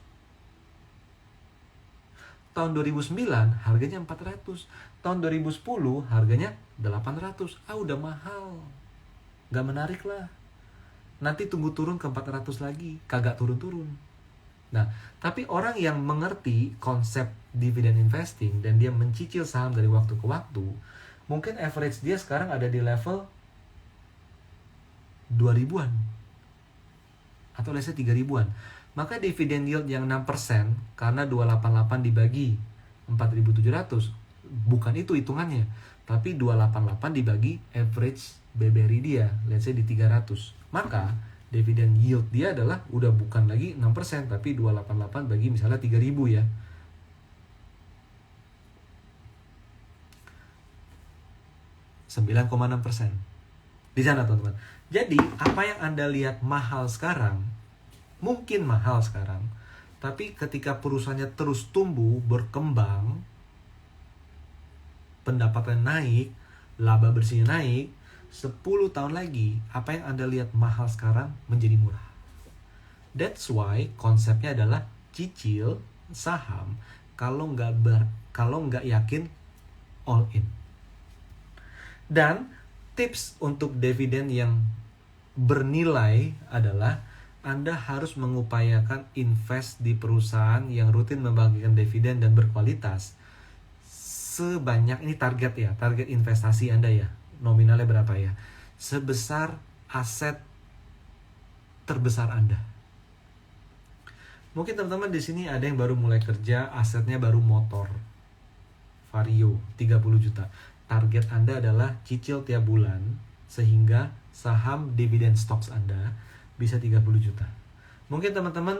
Tahun 2009 harganya 400. Tahun 2010 harganya 800. Udah mahal. Gak menarik lah. Nanti tunggu turun ke 400 lagi. Kagak turun-turun. Nah, tapi orang yang mengerti konsep dividend investing dan dia mencicil saham dari waktu ke waktu, mungkin average dia sekarang ada di level 2.000-an. Atau let's say 3.000-an. Maka dividen yield yang 6% karena 288 dibagi 4.700, bukan itu hitungannya, tapi 288 dibagi average BBRI dia, let's say di 300. Maka dividen yield dia adalah udah bukan lagi 6%, tapi 288 bagi misalnya 3.000 ya. 9,6%. Di sana teman-teman. Jadi apa yang Anda lihat mahal sekarang, mungkin mahal sekarang, tapi ketika perusahaannya terus tumbuh, berkembang, pendapatan naik, laba bersihnya naik, 10 tahun lagi, apa yang Anda lihat mahal sekarang menjadi murah. That's why konsepnya adalah cicil saham kalau nggak yakin all in. Dan tips untuk dividen yang bernilai adalah Anda harus mengupayakan invest di perusahaan yang rutin membagikan dividen dan berkualitas sebanyak, ini target ya, target investasi Anda ya, nominalnya berapa ya, sebesar aset terbesar Anda. Mungkin teman-teman di sini ada yang baru mulai kerja, asetnya baru motor Vario 30 juta. Target Anda adalah cicil tiap bulan sehingga saham dividen stocks Anda bisa 30 juta. Mungkin teman-teman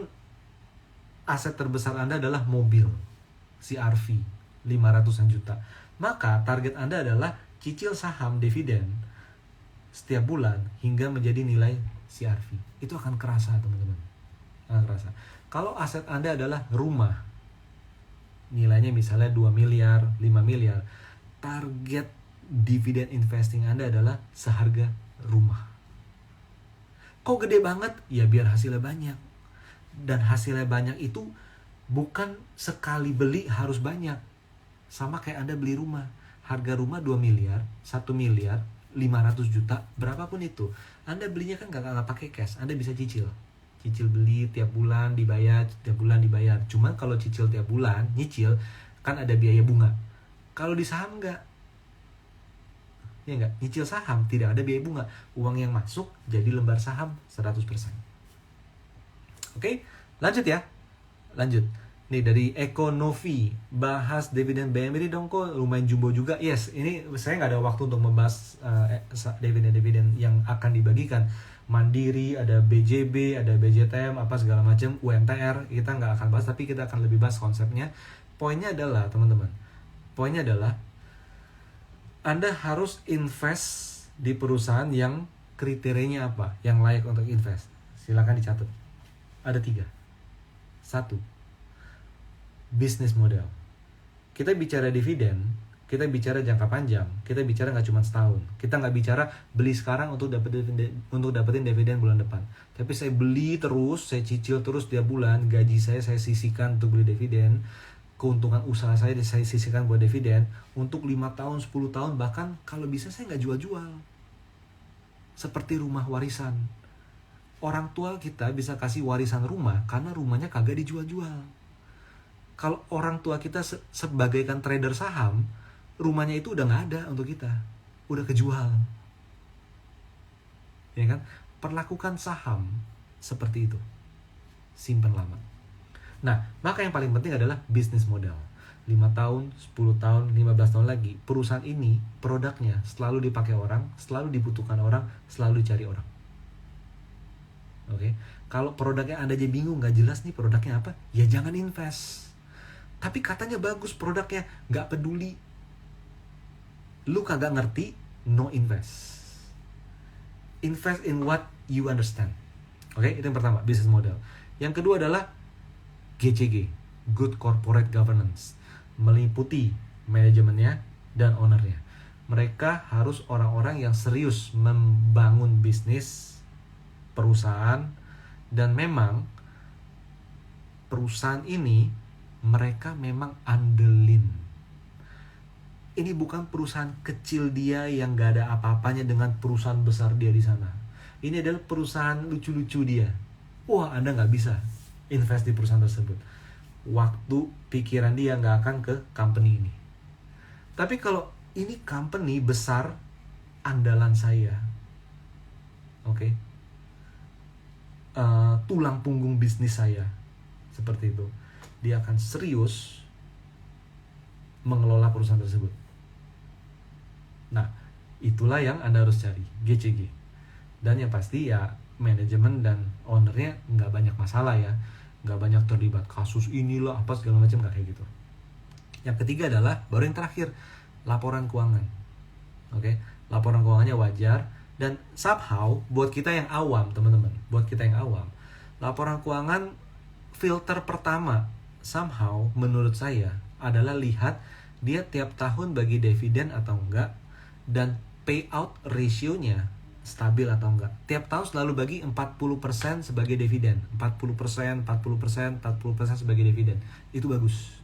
aset terbesar Anda adalah mobil CR-V 500-an juta. Maka target Anda adalah cicil saham dividen setiap bulan hingga menjadi nilai CR-V. Itu akan kerasa teman-teman. Akan kerasa. Kalau aset Anda adalah rumah, nilainya misalnya 2 miliar, 5 miliar, target dividen investing Anda adalah seharga rumah. Kok gede banget? Ya biar hasilnya banyak. Dan hasilnya banyak itu bukan sekali beli harus banyak. Sama kayak Anda beli rumah. Harga rumah 2 miliar, 1 miliar, 500 juta, berapapun itu. Anda belinya kan nggak pakai cash, Anda bisa cicil. Cicil beli tiap bulan dibayar, tiap bulan dibayar. Cuman kalau cicil tiap bulan, nyicil, kan ada biaya bunga. Kalau di saham enggak. Ya enggak, nyicil saham tidak ada biaya bunga. Uang yang masuk jadi lembar saham 100%. Oke, lanjut ya. Lanjut. Nih dari Eko Novi, bahas dividen BMRI dong, kok lumayan jumbo juga. Yes, ini saya nggak ada waktu untuk membahas dividen-dividen yang akan dibagikan. Mandiri, ada BJB, ada BJTM, apa segala macam, UMTR, kita nggak akan bahas, tapi kita akan lebih bahas konsepnya. Poinnya adalah, teman-teman, poinnya adalah Anda harus invest di perusahaan yang kriterianya apa, yang layak untuk invest. Silakan dicatat. Ada 3. 1, bisnis model. Kita bicara dividen, kita bicara jangka panjang, kita bicara nggak cuma setahun. Kita nggak bicara beli sekarang untuk dapetin dividen bulan depan. Tapi saya beli terus, saya cicil terus tiap bulan, gaji saya sisihkan untuk beli dividen, keuntungan usaha saya sisihkan buat dividen untuk 5 tahun, 10 tahun, bahkan kalau bisa saya nggak jual-jual. Seperti rumah warisan. Orang tua kita bisa kasih warisan rumah karena rumahnya kagak dijual-jual. Kalau orang tua kita sebagaikan trader saham, rumahnya itu udah nggak ada untuk kita, udah kejual, ya kan? Perlakukan saham seperti itu, simpan lama. Nah, maka yang paling penting adalah bisnis model. 5 tahun, 10 tahun, 15 tahun lagi, perusahaan ini, produknya selalu dipakai orang, selalu dibutuhkan orang, selalu dicari orang. Oke, kalau produknya Anda aja bingung, nggak jelas nih produknya apa, ya jangan invest. Tapi katanya bagus produknya, nggak peduli. Lu kagak ngerti, no invest. Invest in what you understand. Oke, itu yang pertama, business model. Yang kedua adalah GCG, Good Corporate Governance. Meliputi manajemennya dan ownernya. Mereka harus orang-orang yang serius membangun bisnis, perusahaan, dan memang perusahaan ini mereka memang andelin. Ini bukan perusahaan kecil dia yang gak ada apa-apanya dengan perusahaan besar dia di sana. Ini adalah perusahaan lucu-lucu dia. Wah, Anda gak bisa invest di perusahaan tersebut. Waktu, pikiran dia gak akan ke company ini. Tapi kalau ini company besar, andalan saya, oke, tulang punggung bisnis saya, seperti itu, dia akan serius mengelola perusahaan tersebut. Nah, itulah yang Anda harus cari, GCG. Dan yang pasti ya manajemen dan ownernya nggak banyak masalah ya, nggak banyak terlibat kasus inilah apa segala macam, nggak kayak gitu. Yang ketiga adalah baru yang terakhir, laporan keuangan. Oke, laporan keuangannya wajar, dan somehow buat kita yang awam teman-teman, buat kita yang awam, laporan keuangan filter pertama somehow menurut saya adalah lihat dia tiap tahun bagi dividen atau enggak, dan payout ratio-nya stabil atau enggak. Tiap tahun selalu bagi 40% sebagai dividen, 40%, 40%, 40% sebagai dividen. Itu bagus.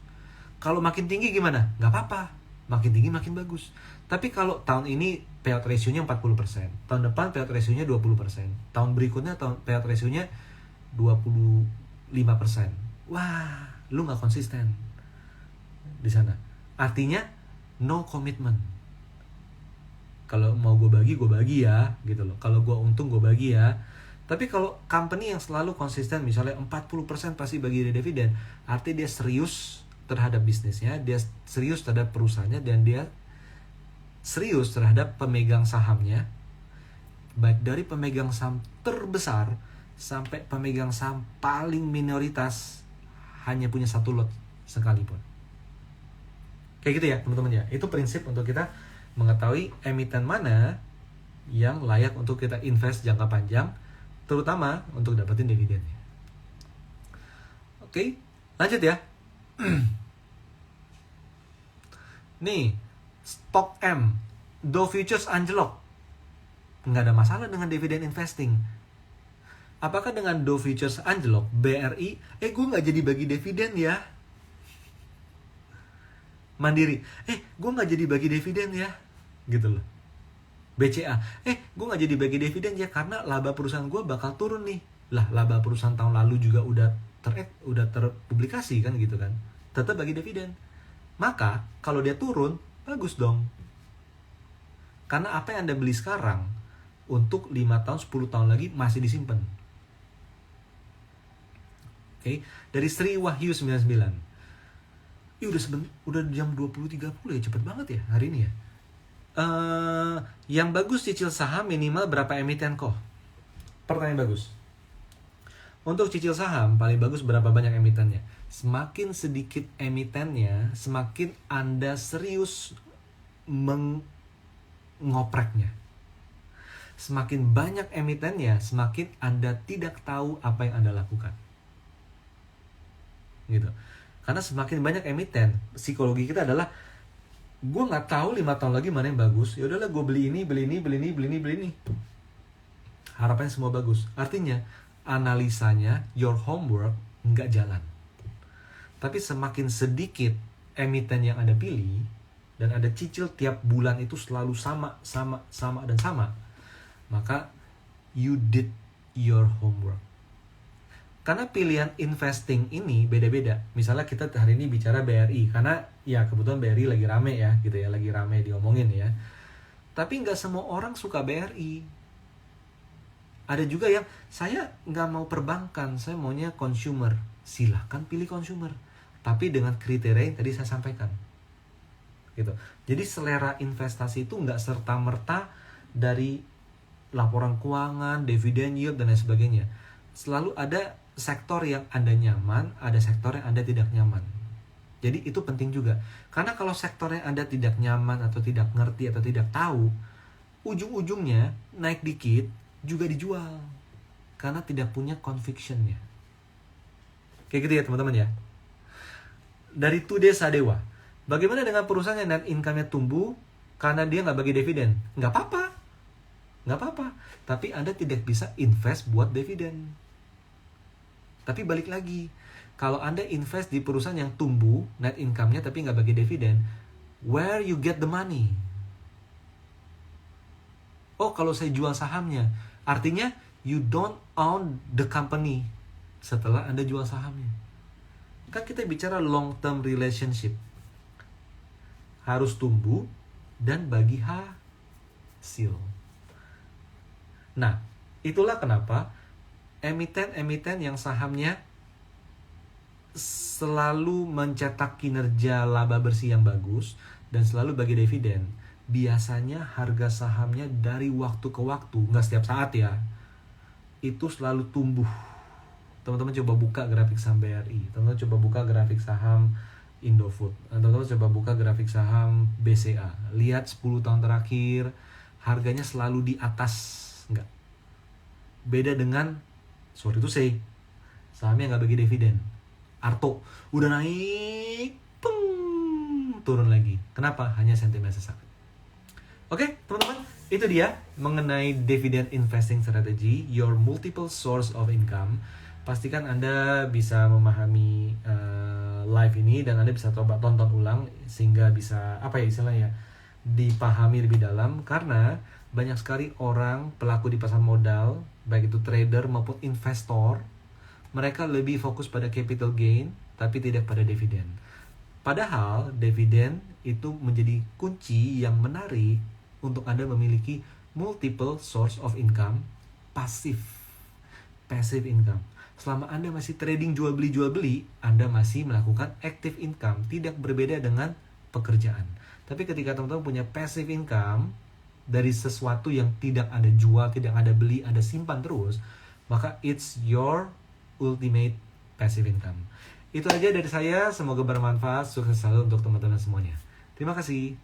Kalau makin tinggi gimana? Nggak apa-apa. Makin tinggi makin bagus. Tapi kalau tahun ini payout ratio-nya 40%, tahun depan payout ratio-nya 20%, tahun berikutnya payout ratio-nya 25%. Wah, lu nggak konsisten di sana. Artinya no commitment. Kalau mau gue bagi ya, gitu loh. Kalau gue untung gue bagi ya. Tapi kalau company yang selalu konsisten, misalnya 40% pasti bagi dividen, artinya dia serius terhadap bisnisnya, dia serius terhadap perusahaannya, dan dia serius terhadap pemegang sahamnya, baik dari pemegang saham terbesar sampai pemegang saham paling minoritas, hanya punya satu lot sekalipun. Kayak gitu ya teman-teman ya. Itu prinsip untuk kita mengetahui emiten mana yang layak untuk kita invest jangka panjang, terutama untuk dapetin dividennya. Oke, lanjut ya. Nih, Stock M, Dow Futures anjlok. Nggak ada masalah dengan dividen investing. Apakah dengan Dow Futures anjlok, BRI, gue nggak jadi bagi dividen ya? Mandiri, gue nggak jadi bagi dividen ya? Gitu loh. BCA, gue nggak jadi bagi dividen ya karena laba perusahaan gue bakal turun nih. Lah, laba perusahaan tahun lalu juga udah terpublikasi kan gitu kan. Tetap bagi dividen. Maka kalau dia turun, bagus dong. Karena apa yang Anda beli sekarang untuk 5 tahun, 10 tahun lagi masih disimpan. Oke, dari Sri Wahyu 99. Udah jam 20.30 ya, cepet banget ya hari ini ya. Yang bagus cicil saham minimal berapa emiten kok? Pertanyaan bagus. Untuk cicil saham paling bagus berapa banyak emitennya? Semakin sedikit emitennya, semakin Anda serius mengopreknya. Semakin banyak emitennya, semakin Anda tidak tahu apa yang Anda lakukan. Gitu. Karena semakin banyak emiten, psikologi kita adalah gue nggak tahu 5 tahun lagi mana yang bagus. Ya udahlah, gue beli ini. Harapannya semua bagus. Artinya analisanya, your homework nggak jalan. Tapi semakin sedikit emiten yang Anda pilih dan Anda cicil tiap bulan itu selalu sama, maka you did your homework. Karena pilihan investing ini beda-beda. Misalnya kita hari ini bicara BRI, karena ya kebetulan BRI lagi rame ya, gitu ya, lagi rame diomongin ya. Tapi nggak semua orang suka BRI. Ada juga yang saya nggak mau perbankan, saya maunya consumer. Silahkan pilih consumer, tapi dengan kriteria yang tadi saya sampaikan. Gitu. Jadi selera investasi itu nggak serta-merta dari laporan keuangan, dividen yield dan lain sebagainya. Selalu ada sektor yang Anda nyaman, ada sektor yang Anda tidak nyaman. Jadi itu penting juga. Karena kalau sektor yang Anda tidak nyaman atau tidak ngerti atau tidak tahu, ujung-ujungnya naik dikit juga dijual. Karena tidak punya conviction-nya. Kayak gitu ya teman-teman ya. Dari Tude Sadewa, bagaimana dengan perusahaan yang net income-nya tumbuh karena dia nggak bagi dividen? Nggak apa-apa. Tapi Anda tidak bisa invest buat dividen. Tapi balik lagi, kalau Anda invest di perusahaan yang tumbuh net income-nya tapi nggak bagi dividen, where you get the money? Oh, kalau saya jual sahamnya, artinya you don't own the company setelah Anda jual sahamnya. Kan kita bicara long term relationship. Harus tumbuh dan bagi hasil. Nah, itulah kenapa emiten-emiten yang sahamnya selalu mencetak kinerja laba bersih yang bagus dan selalu bagi dividen, biasanya harga sahamnya dari waktu ke waktu, nggak setiap saat ya, itu selalu tumbuh. Teman-teman coba buka grafik saham BRI, teman-teman coba buka grafik saham Indofood, teman-teman coba buka grafik saham BCA, lihat 10 tahun terakhir harganya selalu di atas, enggak. Beda dengan, sorry to say, sahamnya nggak bagi dividen. Arto udah naik, turun lagi. Kenapa? Hanya sentimen sesaat. Oke, teman-teman, itu dia mengenai dividend investing strategy, your multiple source of income. Pastikan Anda bisa memahami live ini dan Anda bisa coba tonton ulang sehingga bisa istilahnya dipahami lebih dalam, karena banyak sekali orang pelaku di pasar modal, baik itu trader maupun investor, mereka lebih fokus pada capital gain tapi tidak pada dividen. Padahal dividen itu menjadi kunci yang menarik untuk Anda memiliki multiple source of income, passive income. Selama Anda masih trading jual beli, Anda masih melakukan active income, tidak berbeda dengan pekerjaan. Tapi ketika teman-teman punya passive income dari sesuatu yang tidak Anda jual, tidak Anda beli, Anda simpan terus, maka it's your ultimate passive income. Itu aja dari saya, semoga bermanfaat, sukses selalu untuk teman-teman semuanya. Terima kasih.